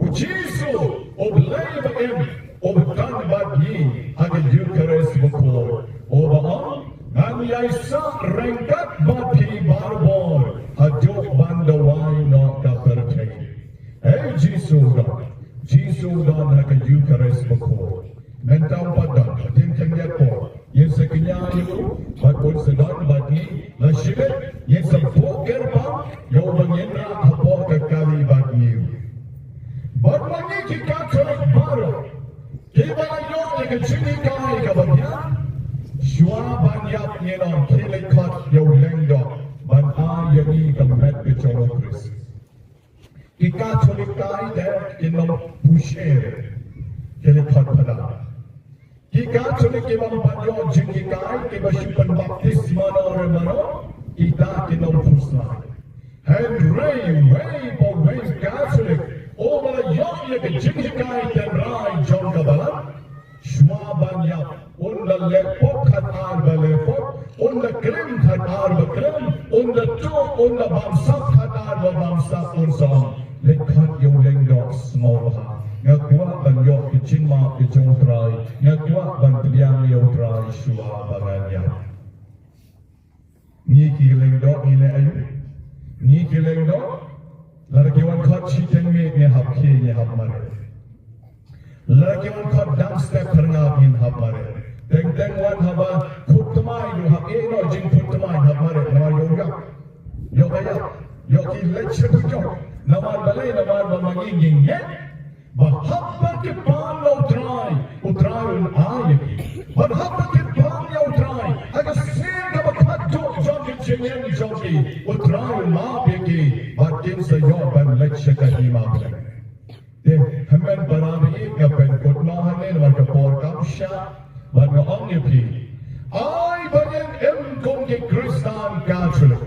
D: ujisu oblay ba em Obtan bagi ada Eucharistic bukor. Obaan ngan yaisa rengkat bagi barbor aduk bandawai no kapertei. Jesus dan haka Eucharistic bukor. Mentang padan din kenyak por. Yen sekenya itu bakul sedang bagi lasibet yen sepoker bang yo bangena apa kekali bagi. Barmangi kita cerak baru. Kita ayok dengan ciri kai kebahagiaan. Shua banyak nyenon kilikot yang lengdok ban ayami kemet kecoro Chris. Kita ciri kai dek inom pusher kilikot pada. Kita ciri kebang banyak ciri kai kebasukan baptisma noremano kita inom pusla. Henry way Catholic. Oh, malah yang ke jingkai dan rai Jongsha balan, semua banyak. Unda lepok khatar balepok, unda krim khatar bakrim, unda tu unda bamsak khatar bamsak unsam. Lekhat yang lengdok semua. Ngakwa banyak kecima kecongtrai, ngakwa bantiang yang trai shua baganya. Ni kilengdok ini ayu, ni kilengdok. Larakiwan kot chiteng me hap ke ye hap mare. Larakiwan kot dam step pernah in hap mare. Teng wan haba kutmai du hap no jing kutmai hap mare. Yo ki lecture jo. Namar balai namar bamangi nging bahap ke pan lo utrai un ayaki. Bahap ke pan ya utrai. Aga sen ka bakat jo jengem jogi utrai ma begi. Batin sayo ban lecture ka imam. De hamen barami ka pen kutmahan ne war ka por kamsha war ka ongyepi. Ai bagen em kong ki Christian Catholic.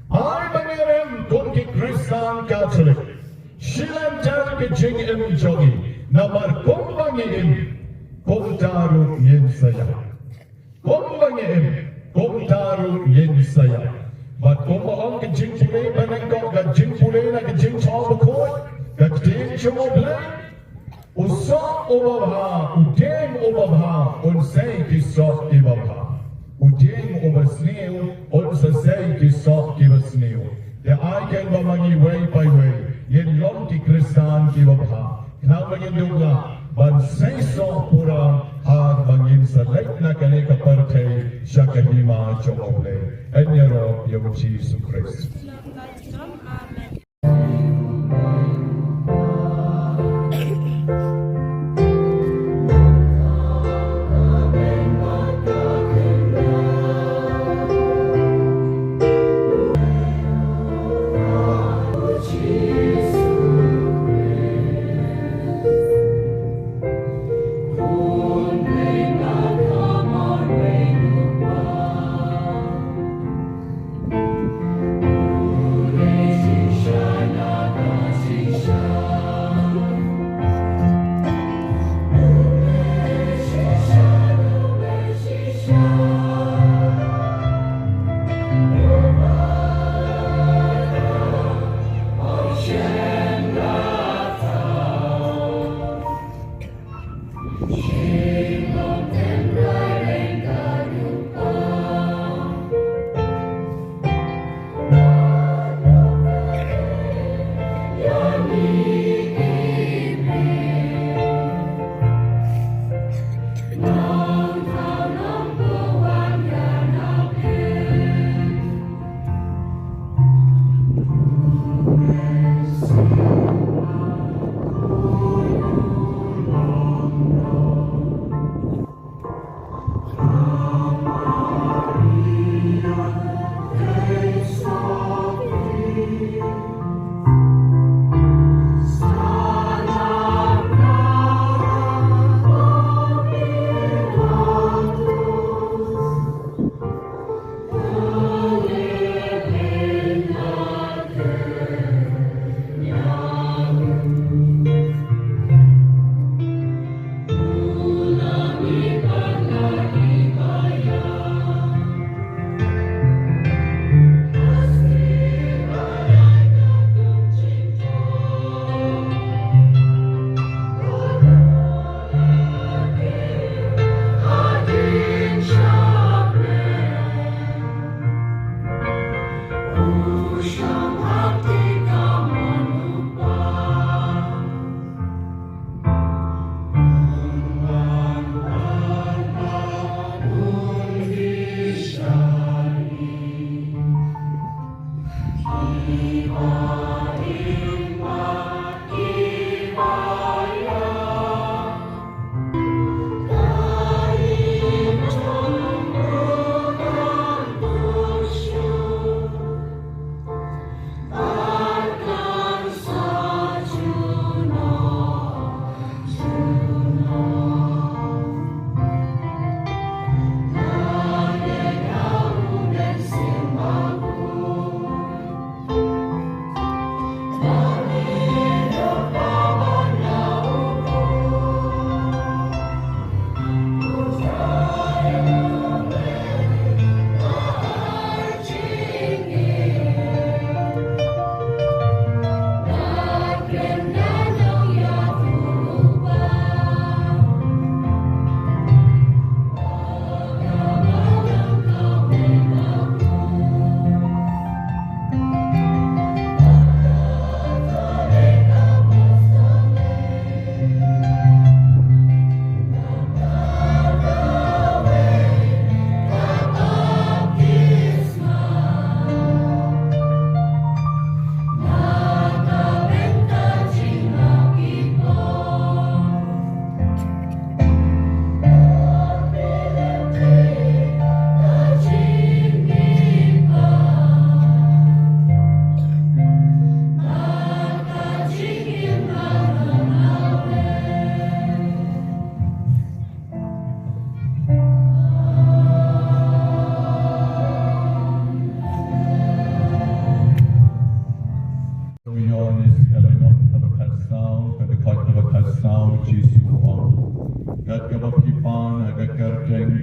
D: Ai bagen em kong ki Christian Catholic. Shilam tar ke jing em jogi. Namar kong bangi em kong taru yen saya. Kong bangi em kong taru yen saya. But kung maong kajing pulay banangko, kajing pulay na kajing chawakot, kajing chumoblay, usok ubabha, udeng ubabha, unsay kisok ibabha. Udeng ubasniw, unsasay kisok ibasniw. The icon bamangi way by way, yen long ki Kristan ibabha. Knawagin dugla, bansay so pura, har bangin sa lake na kaneka partay, siya kahima chumoblay. Enyero yang Jesus Christ.
F: Amen.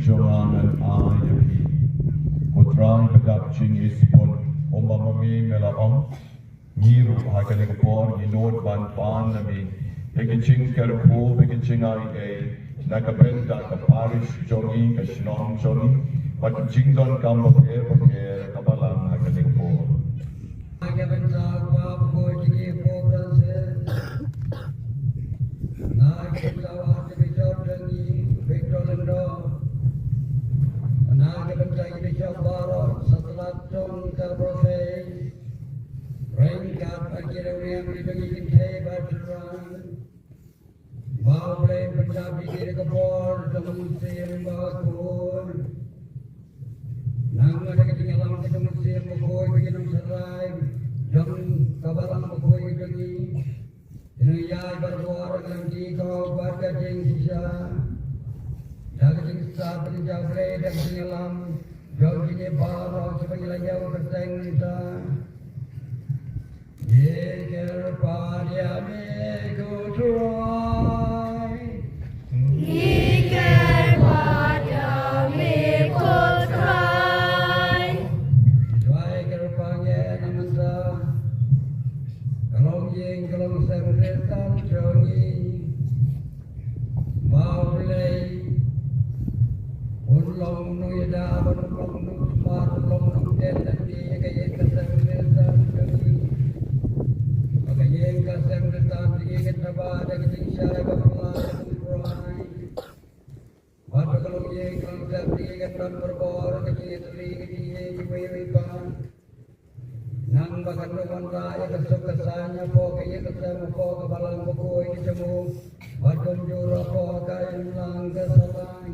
D: Jongangan ayapi. Putrang pedap ching ispon umamami melaong. Miru hakanigapor ginod ban pan nami. Bikin ching kerpo bikin ching ay nakabenta ka Parish jongi ka Shnong jongi. Bikin ching don kam paper kabalang hakanigapor.
G: Nakabenta ka Bakhuid ki Procession. Nakabenta ka Bishop jongi Victor Lendo. Nakabenta ka Bishop Baro setelah jong ka Proseshon. Rengkat akhirnya yang dibagi kita berjuang. Bawa pencapi kiri kepor dengan musim Bakhuid. Nang ada ketinggalan kita musim Bakhuid begini serai. Jom kabaran Bakhuid lagi. Ini ya berdoa dengan kau baca Jongsha. Dah Jongsha pencapi dan ketinggalan. Jom ini baru sebagai jauh bertengah. Yeker padiame kutrai.
F: Yeker padiame kutrai.
G: Tuai kerpange namanta. Kalong yeng kalong semretan jongi. Maulay. Unlong nung yada unlong nung smart unlong nung dedan di kayeng semretan jongi. Yang kasih bertahan di kita pada ketinggian berpulang berpulang. Pada kalau yang kasih di kita berpulang ketinggian ketinggian. Nang bahkan rumah raya kesuk kesannya pokoknya kesama pokok kebalang Bakhuid ketemu. Pada jurah pokok yang lang kesalang.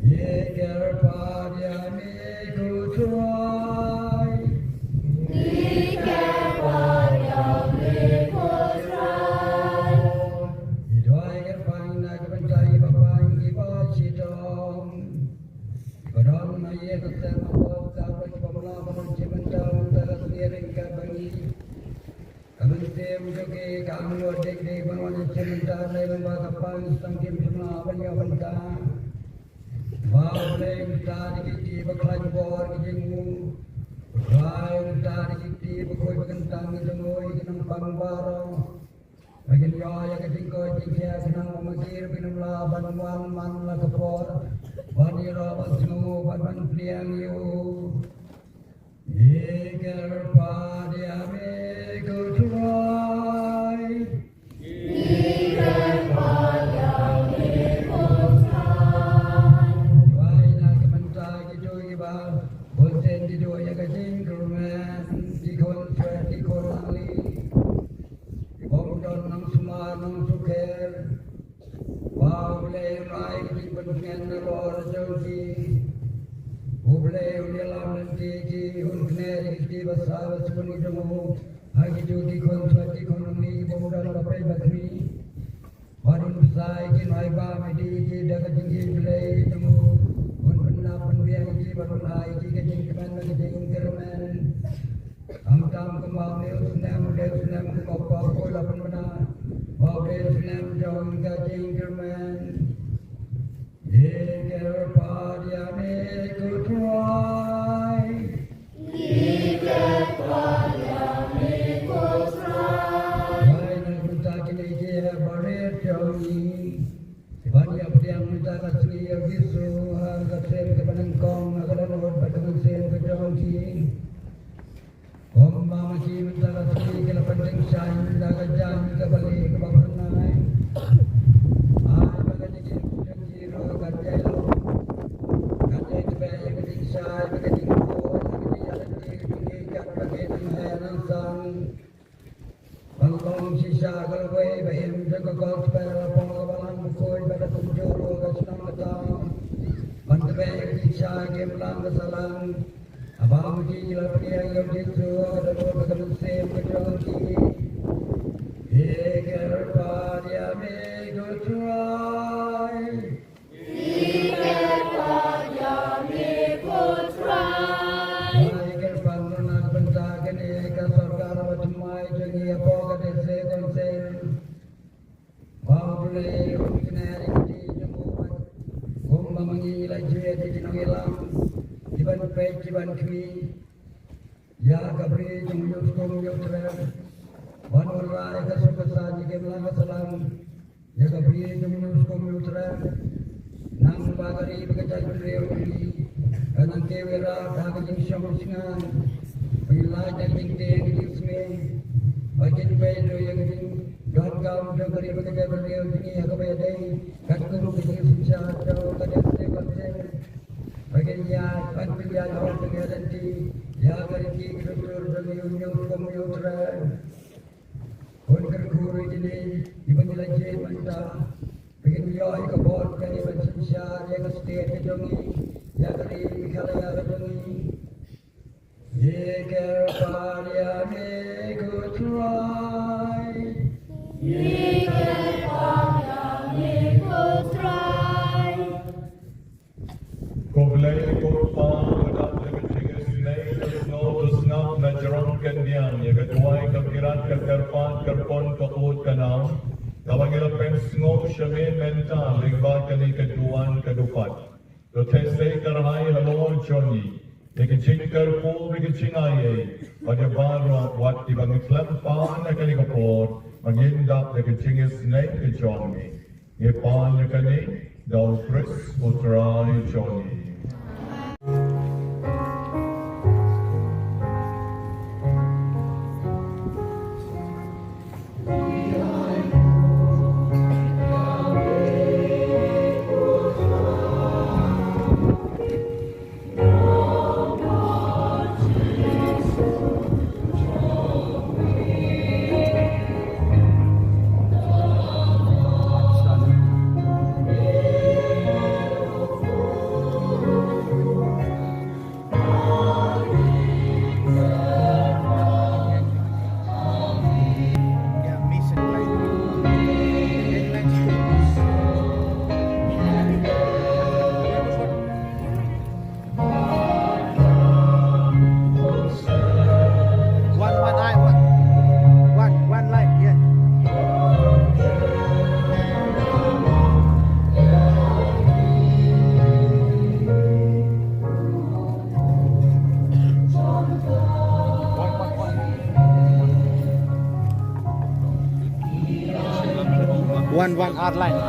G: Yeker padiame kutrai.
F: Yeker padiame kutrai.
G: Tuai kerpange nak mencari bapa yang dipacitong. Kadang maya kesama pokok sampai kepala menuju mencari antara seiring kabangi. Kami tem juga kami wadek di bawah sementara lembah kapal sangkim semua banyak bentang. Bauleng tadi kita berkelan bor kijingu. Bauleng tadi kita berkoi berkentang kijingoi kenang pangbaro. Bagian jaya ketingkoi tingkia kenang memakir pinam laban wan man la kepor. Bani rabat sengu ban pliang yu. Yeker padiame kutrai.
F: Yeker padiame kutrai.
G: Bosen di dua yang kecil keruman di kon suat di kon ali di bawah nang semua nang suker bau le rai di benungan lor jauhi uble ulelam nanti di unkner di basar sepuni jemu hagi di kon suat di kon ali bawah lapai batmi barun besai di naiba medi di dagat tinggi ble jemu penbiang di berulai di ketinggian ketinggian kerman. Angkam kembang neusnam kopar pola penbena. Bau neusnam jom ketinggian kerman. Yeker padiame kutrai.
F: Yeker padiame kutrai.
G: Baiklah kita kini dia berit jongi. Banyak yang minta kasih bisu harga sen ke penengkong agar nomor patungan sen ke jongki. Ombang masih minta kasih ke penting sain daga jan ke balik ke bapanai. Ai bagai jengki ro gadelo. Gadai ke bayi ke dinsai ke dingko ke jalan di kat pakai heran sang. Bangkong sisa kalway bahim jaga kau supaya pengalaman Bakhuid pada penjuru kasih matang. Bantai sisa gemlang kesalang. Abang gila pria yang jitu ada dua kemusim kejongki. Yeker padiame kutrai.
F: Yeker padiame kutrai.
G: Yeker pangunan bentakan eka surga rawat mai jongi apa kata konsen. Baulei unknari di jemu. mangi la je di nongelang iban pe iban kwi ya kabri jung yo skong yo tre banor ra ka sukasa ji ke lang salam ya kabri jung yo skong yo tre nang bagari bekerja beliau ini kanang kewira dah jing syam singan bila jing teng di sini bagian pelu yang jing don kam bagari bekerja beliau ini agak bedai kat guru jing susah atau kada sekon bagian ya kan pilihan orang pengajian di ya kerja betul beliau yang komputer kon guru ini dipanggil je mantap bikin yoi ke bot kali bersisya dia ke setiap kejongi ya kali mikala ya kejongi ye paria me ku try
F: ye paria me ku try
D: Koblai kurpa wadap dengan tinggal sinai no dusnap na jerong kendiang ya ketuai kepiran keterpan kerpon kehut kanam Kawangira pens ngom shamin mental lingba kani keduan kedupat. Do tesei karhai halor choni. Lekin chingkar po lekin chingaye. Pada barwa wat ibang klempan na kani kapor. Magindap lekin chingis nay ke choni. Ngepan na kani daw Chris utray choni.
E: One R line.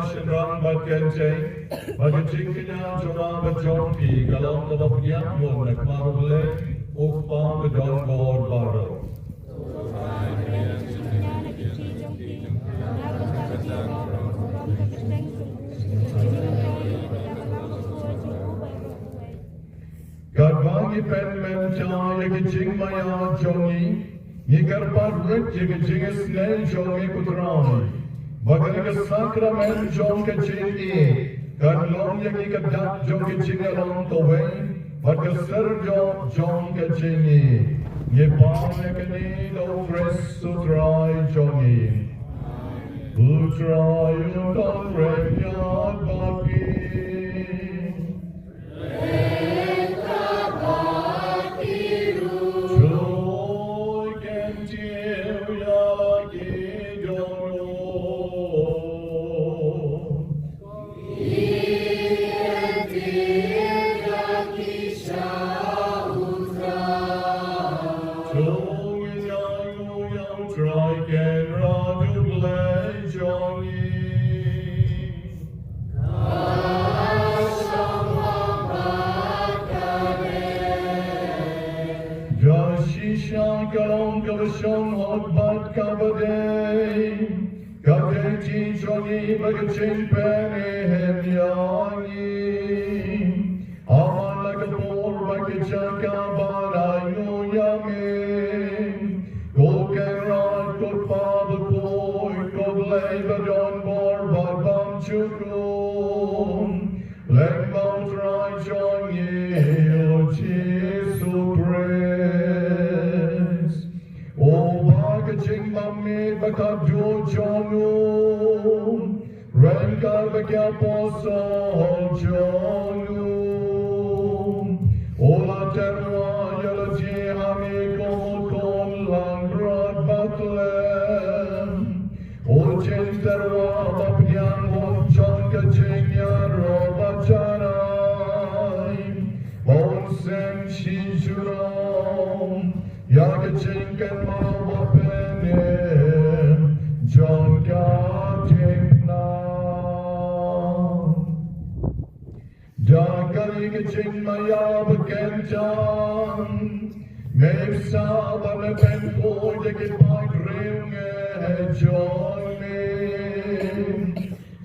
D: Prosession rang bat kencing, bagi cingkinya cuma berjongki kalau tetap yang pun nak marule, upah bedongkor baru. Kadbangi pen mencaya kecing maya jongi, nikar parut jika jingis nel jongi kutrani. Bagai kesakramen jong kecing ini, kadlong yang ikadat jong kecing along tawai, bagai serjo jong kecing ini. Nyepang yakni lo fresh sutrai jongi. Utrai utang renyat baki. Prosession hot bat kabade, kabeti joni bagachin pene hemyani. Aman like a bull, bagachan kabanai no yami. Go can run, go father boy, go labor don bor bam chukun. Let mount right joni, o Jesu praise. O bagachin mami bakadjo jonu, renkar bakya posol jonu. Ola terwa yala jihami kom lang rod batlem. O chen terwa bapyan hon chonka chenya roba chanay. Bon sen shi jurom. Yakachinkan mawapene, Jonka Jingna. Jakarikachin mayabakentan, Mepsa banapenko yakipag ringe joyme.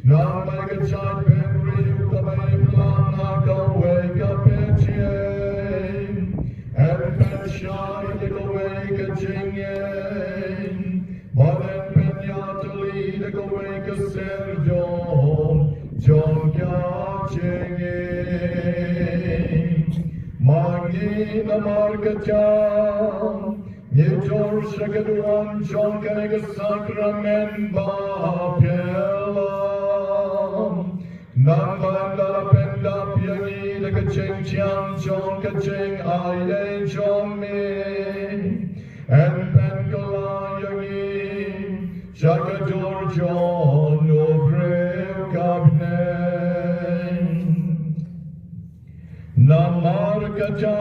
D: Namakachan penri kamay plana wake up and shine the wake a chingin, Baden Penyatali the wake a serjo, Jonka chingin, Magina Margacham, Jongsha Gaduan, Jonka Sacrament Bapelam, Nambanda Penda Piani, the Kaching Chiang, Jonka Ching, I John me, and Penkala Yangi, Shakadur John, no grave cabinet. Namarkaja,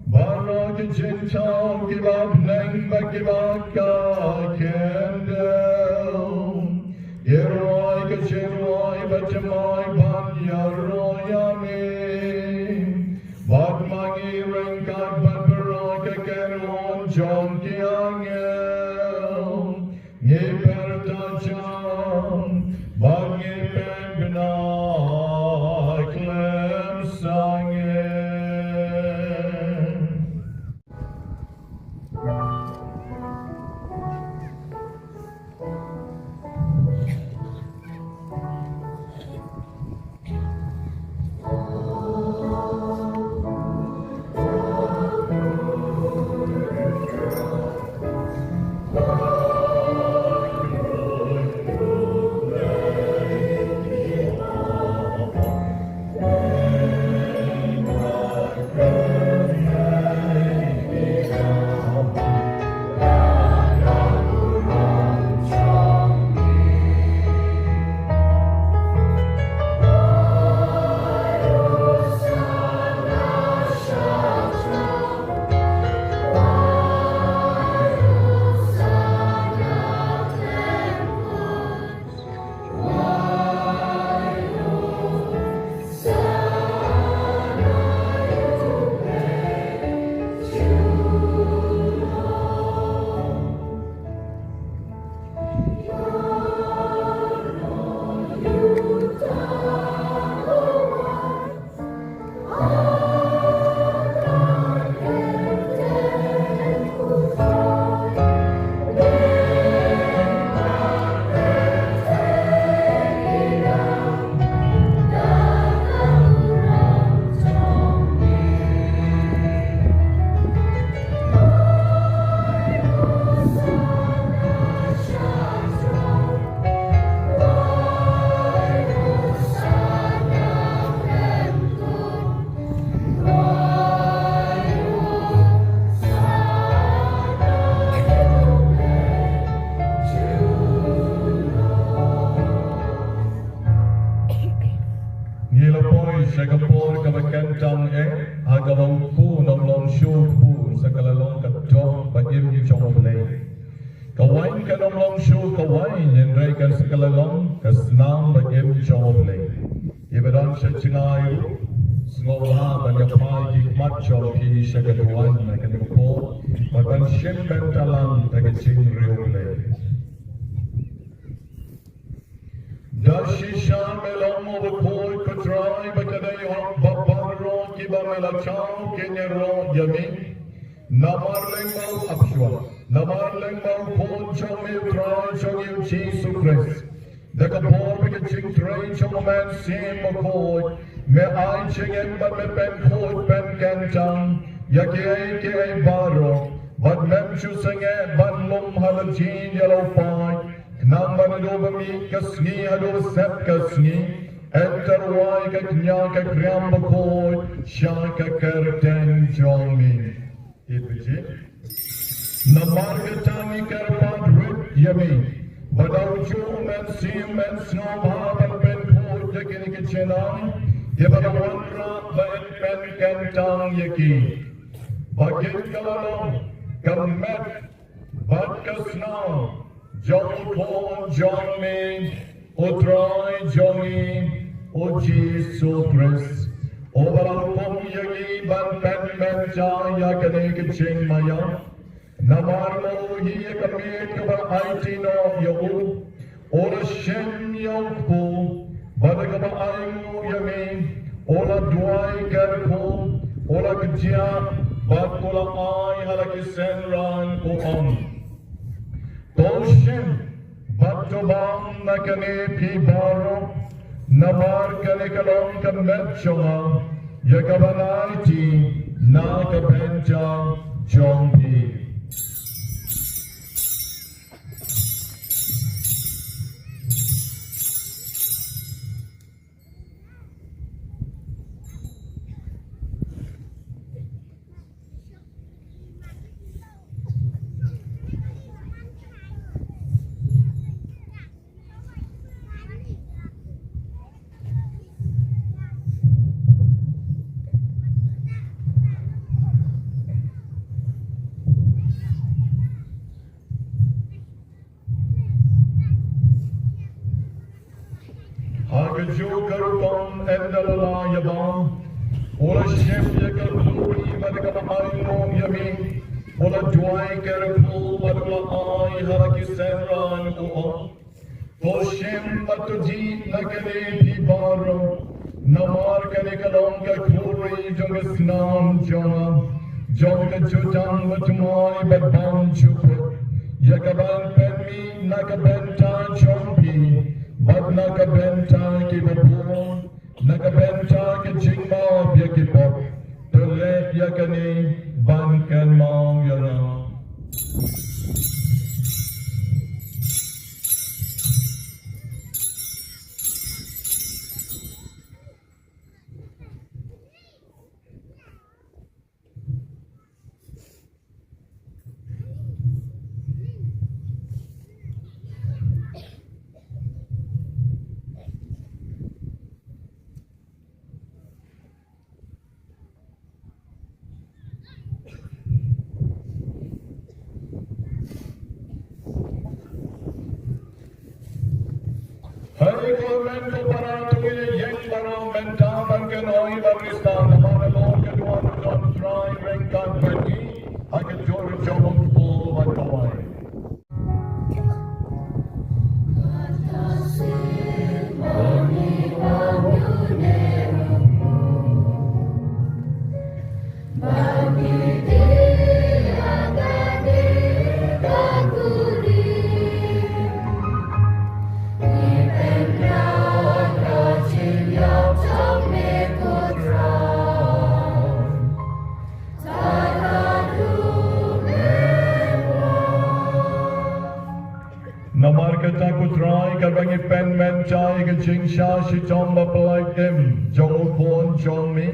D: Barak Jintam, give up name, but give up candle. Yeroi Kachinoi, but Jamoi, Banya Royami. Badmangi Renkat Badbaraka Keron John Kiangel Nipertajam Bangi Pembina Clem Sange. ku nong long shu ku segala long ketok baim jong play. Kawain ka nong long shu kawain yang raikan segala long kesenam baim jong play. Ibadan secengayu Semoga banyak hikmat jom pi seketuan akan diukur Badan syempen dalam tegecing riole Dashisha melong obukoi kutrai bakadai hok babaro kiba melachau kenyero yami Namar lengbau apshwa Namar lengbau pon chong utrai chong yuchi sukres Dekapor bekecing trai chong man sim mokoi Me ai chingen but me pen khoi pen kentang Yaki baro But mem chusenge but lum halajin yellow pai Nang manado bami kasni ado sep kasni Enter wai ka knya ka kriam bakoi Sha ka kerten jomi Ibuji Namar ka tangi karpat rit yami Badau chu men sim men snow but pen khoi yakini kichenang Ibadah wandra baik pen kentang yaki Bagit kalalong kamet Bad kasnau Jong kon jong min Utrai jongi Uji supres Obalang pong yaki Ban pen menca yakani kicing maya Namar mo hiya kamit kabar aitino yaku Ora shem yaku Badagaba aimu yamin, ola duai garko, ola kejia, bad ola ai halaki senran uam. Toshem, bad tobam nakane pi baro, namar kane kalong kamechonga, yakabanaiti, nakabenja, jompi. Jokarupam endalala yabam Ola shef yakalpuri madagama aimo yami Ola duai karapul madagama ai haraki senran uam Toshem matuji nakane pibaro Namar kane kalong kakuri jonga snam jonga Jonga jutang matumai badbam chuput Yakaban penmi nakabenta chompi But nakabenta ki babon, nakabenta ki chingma bia ki pop, tole yakani bankan mau yana. Hari komen ko para tuwi yang barang benta bangkan oi baristan hara lo kedua don try rengkan pergi akan jor jom full wakawai. Namar kata kutrai karbangi pen mencai ke Jongsha si tomba pelai dem jong pon jong mi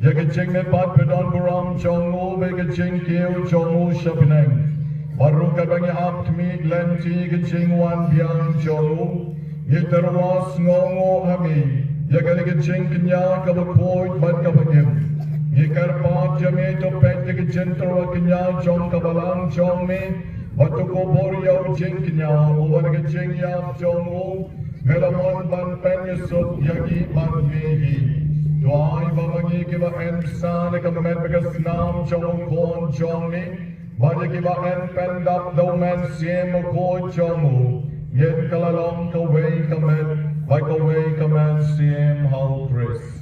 D: ya ke jeng me pat pedon buram jong u be ke jeng kiu jong u shabneng baru karbangi apt mi lenti ke jeng wan biang jong u ye terwas ngongo ami ya ke jeng kenya ka bakhuid ban ka bagim Nikar pa jame to pente ke jentro kenya jong kabalang jong me batu ko borio jeng kenya owan ke jeng ya jong o melamon ban pen yusuf yagi ban mehi doai bamangi ke ba ensa ne kamet bekas nam jong kon jong me bade ke ba en pen dap do men siem ko jong o yen kalalong ka way kamet by the way kamet siem how praise.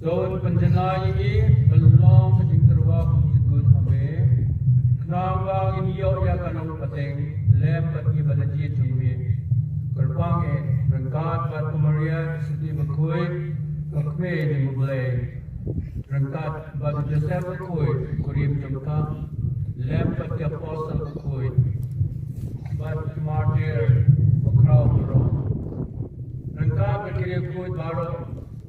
H: Don penjenai ini belum kecing terwak ikut kami. Kenapa ini ya kanong pateng lem bagi balaji cumi. Kerpange rengkat bat Maria sudi Bakhuid kakme di Mublay. Rengkat bat Joseph Bakhuid kurim jengka lem bagi Apostle Bakhuid. Bat martir bakrau bro. Rengkat berkiri Bakhuid baru.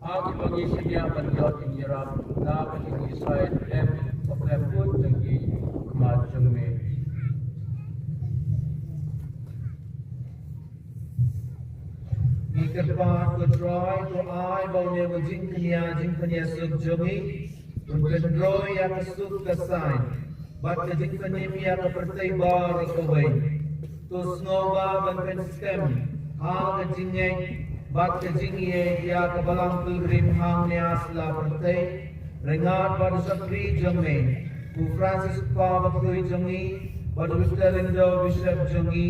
H: Aku bagi sedia banjot in Europe, na bagi Israel lem pagleput lagi kemacang me.
I: Ikerpan ko try ko ay bawnya mo jing kanya suk jogi, unkan roy ya kasuk kasay, bat ka jing kanya miya ka pertay bar kaway, to snowba ban kan stem, ka jing bat ke jingye ya kabalang pilgrim hang ne asla pertay rengat bar sakri jame ku Francis pa Bakhuid jangi bar Mr. Bishop jangi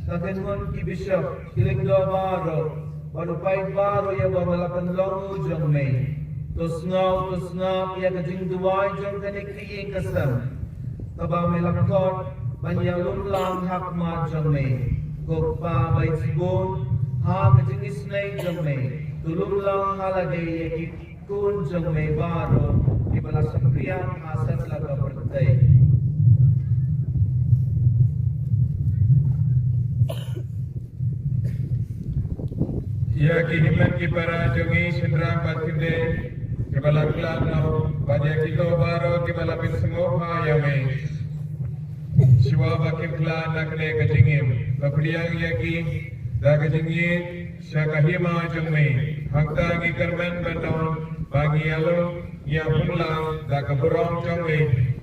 I: takengon ki bishop Kilingdo baro bar pai baro ya bar malakan longu jame to snau ya ka jing duwai jang kane kriye kasam taba melakot banyalun lang hakma jame ko pa bai sibon ha kajing isnay jame tulung lang halagay yaki kun jame baro di bala sakriyan asat laga bertay
B: Ya kiniman ki para jongi sendram patinde ke bala klan nau banyak kilo baro ke bala pinsengo ayame siwa bakin klan nakne kajingim bapriang yaki daga jingit syakahima jengme hangta ngi kermen bandon bagi alo ya punlang daga burong jengme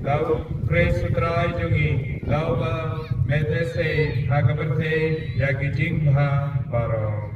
B: lau kres sutrai jengi lau ba metese haga berte yaki jingha barong.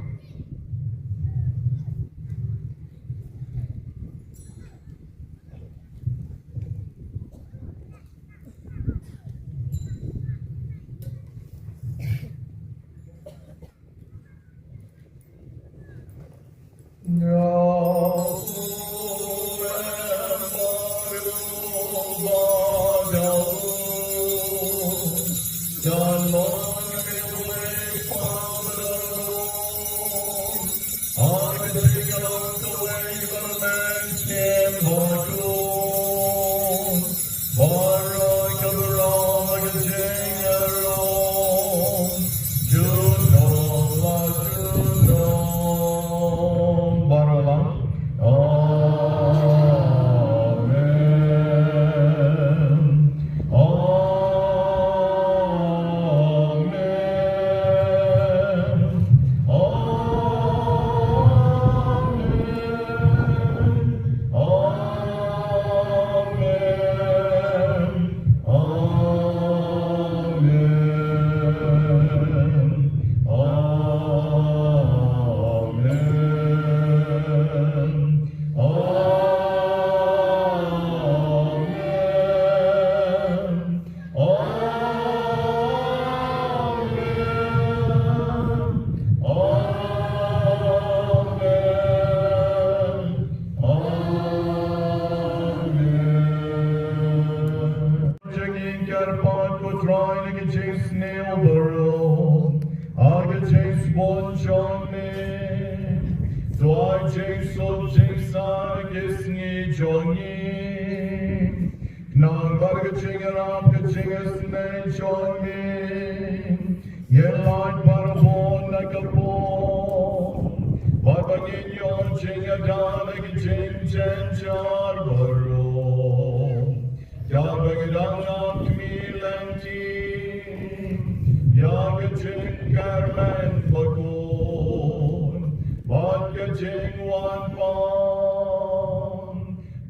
D: wan pang,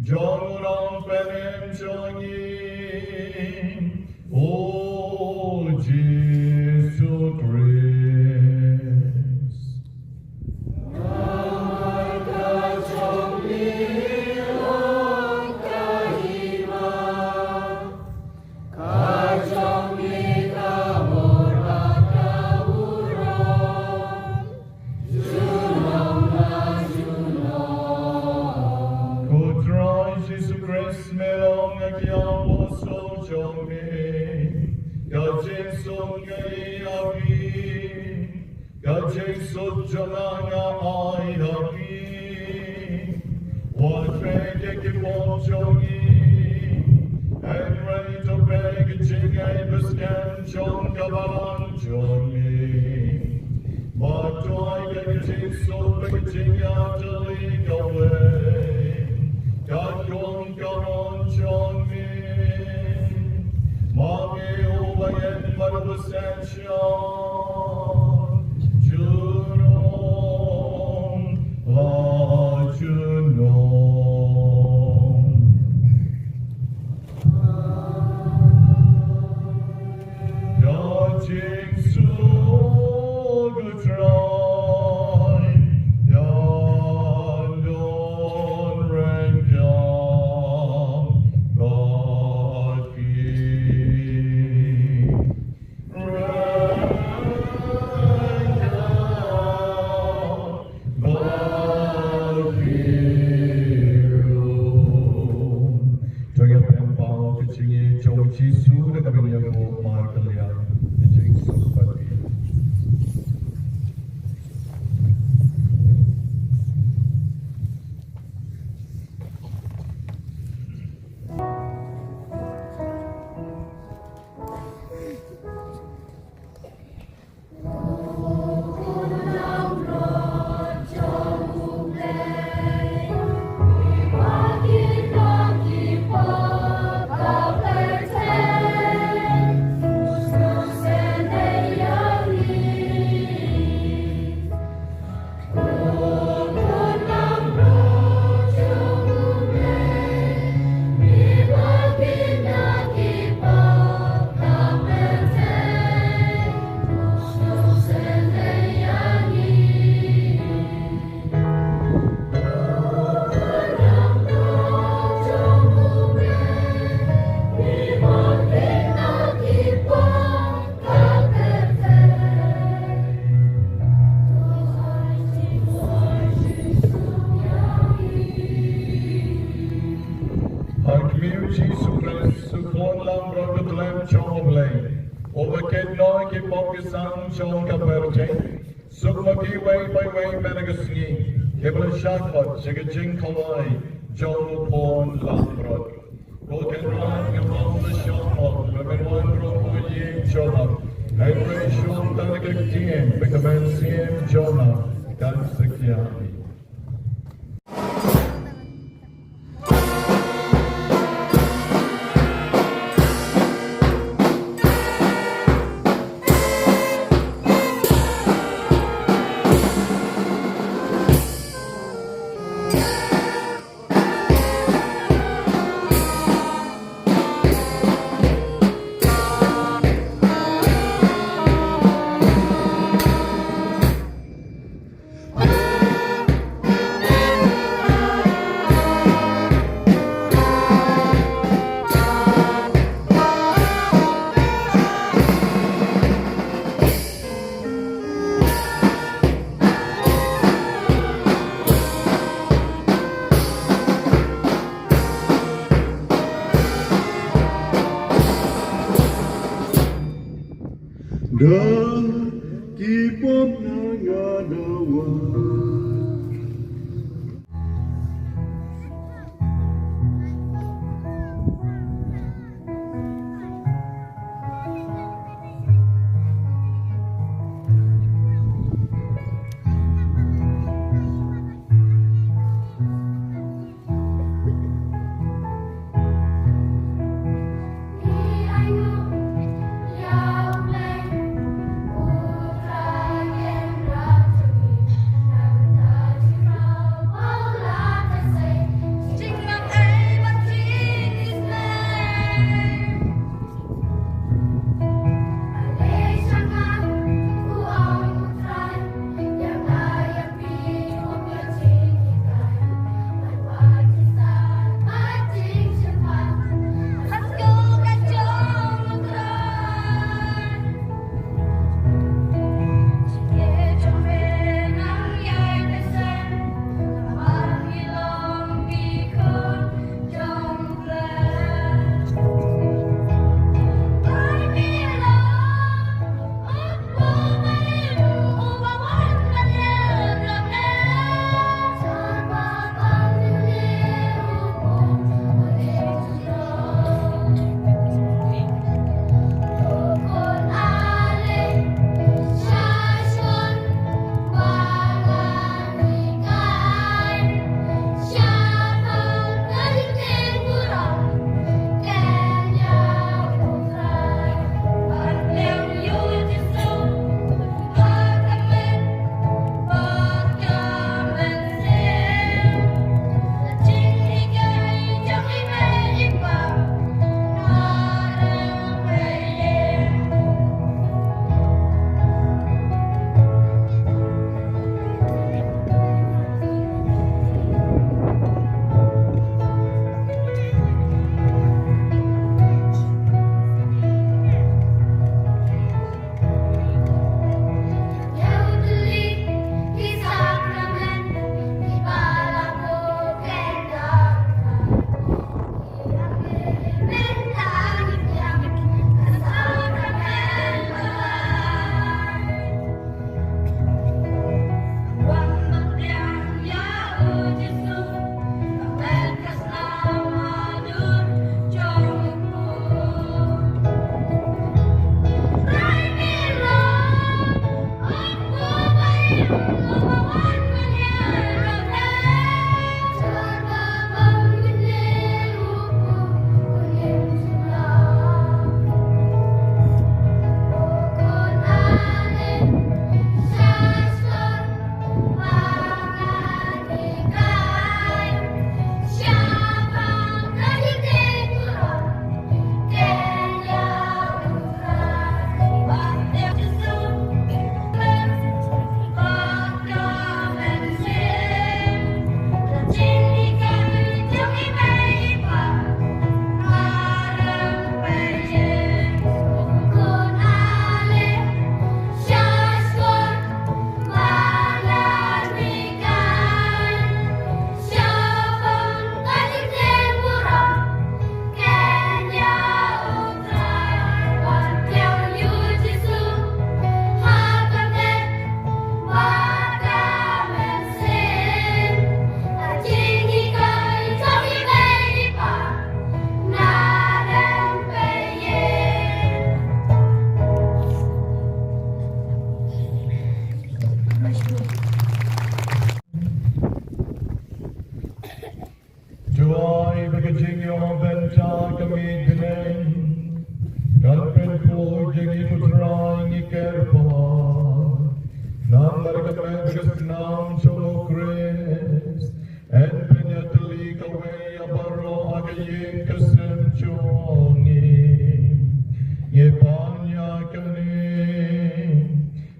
D: Jong rong penem chongin, O Jesus Christ. Jing Kalai, Jong Pon Lambrot, Rokenran, Gamon the Shon, Remewan Romo Ying Jonah, Hydration Danagaktian, Becamensian Jonah, Gansakiani. Tuai bagajing yung benta kami dinay. Kalpen ko jagi putrai ni kerpa. Nam barakamen bagas nam chomo kres. En penyatali kawai abaro agaying kasem chongi. Ye panya kani.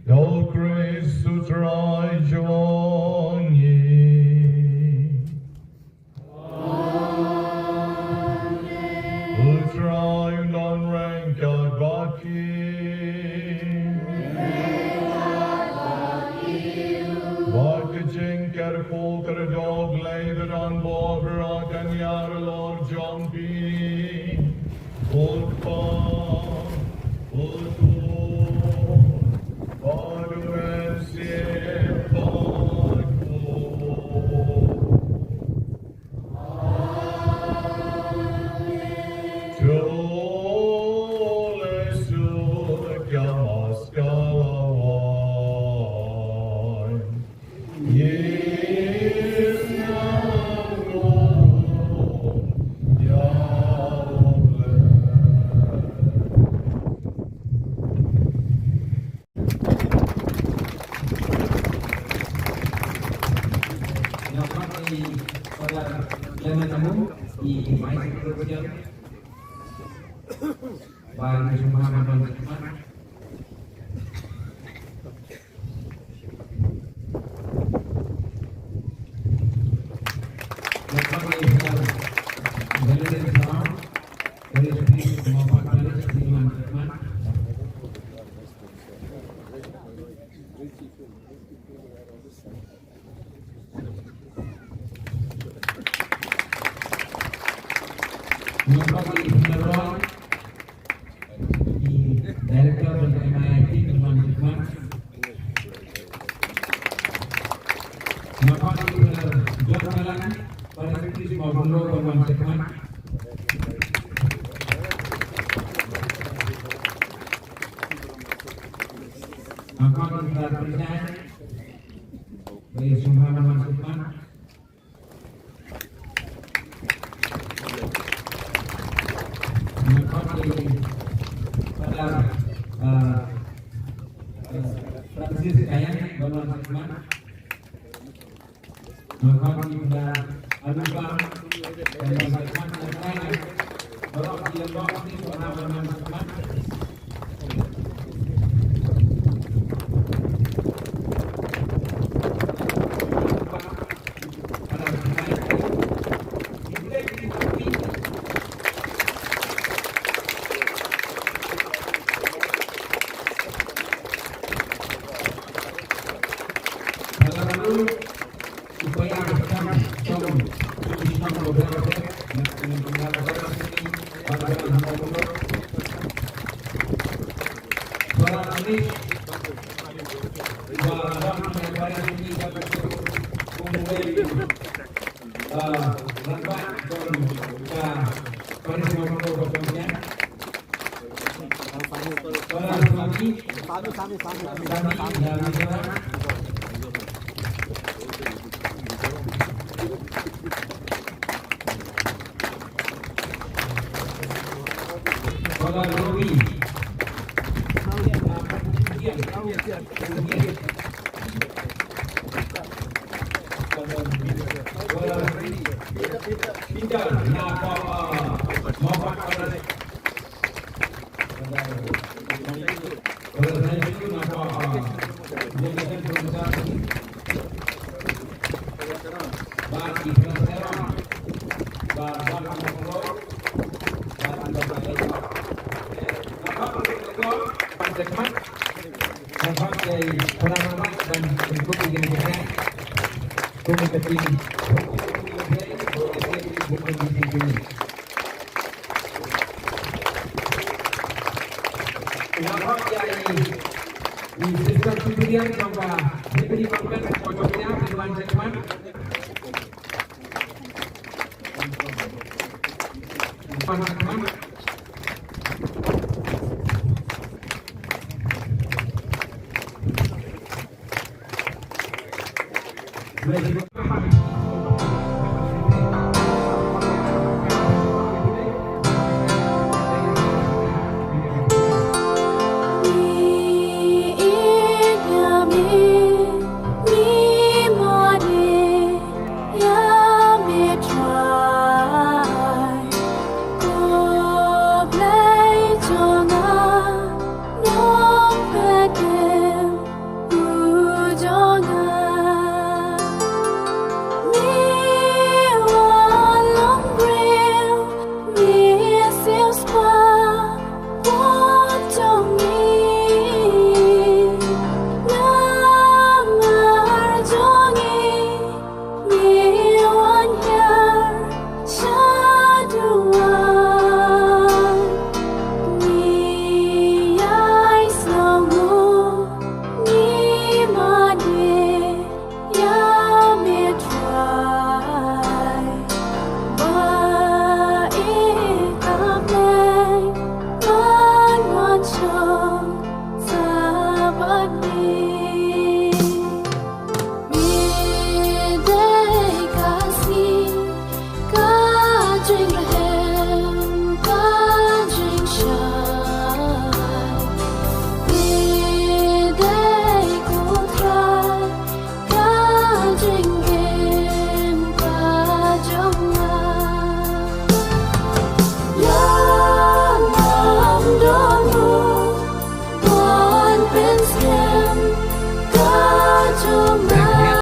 D: No grace sutrai chongi. Utrai non ranka baki. Vakajing kerko kerdog lever an bobra kanyar lord jompi. Ulpa. Ultu. Padu en
B: teman-teman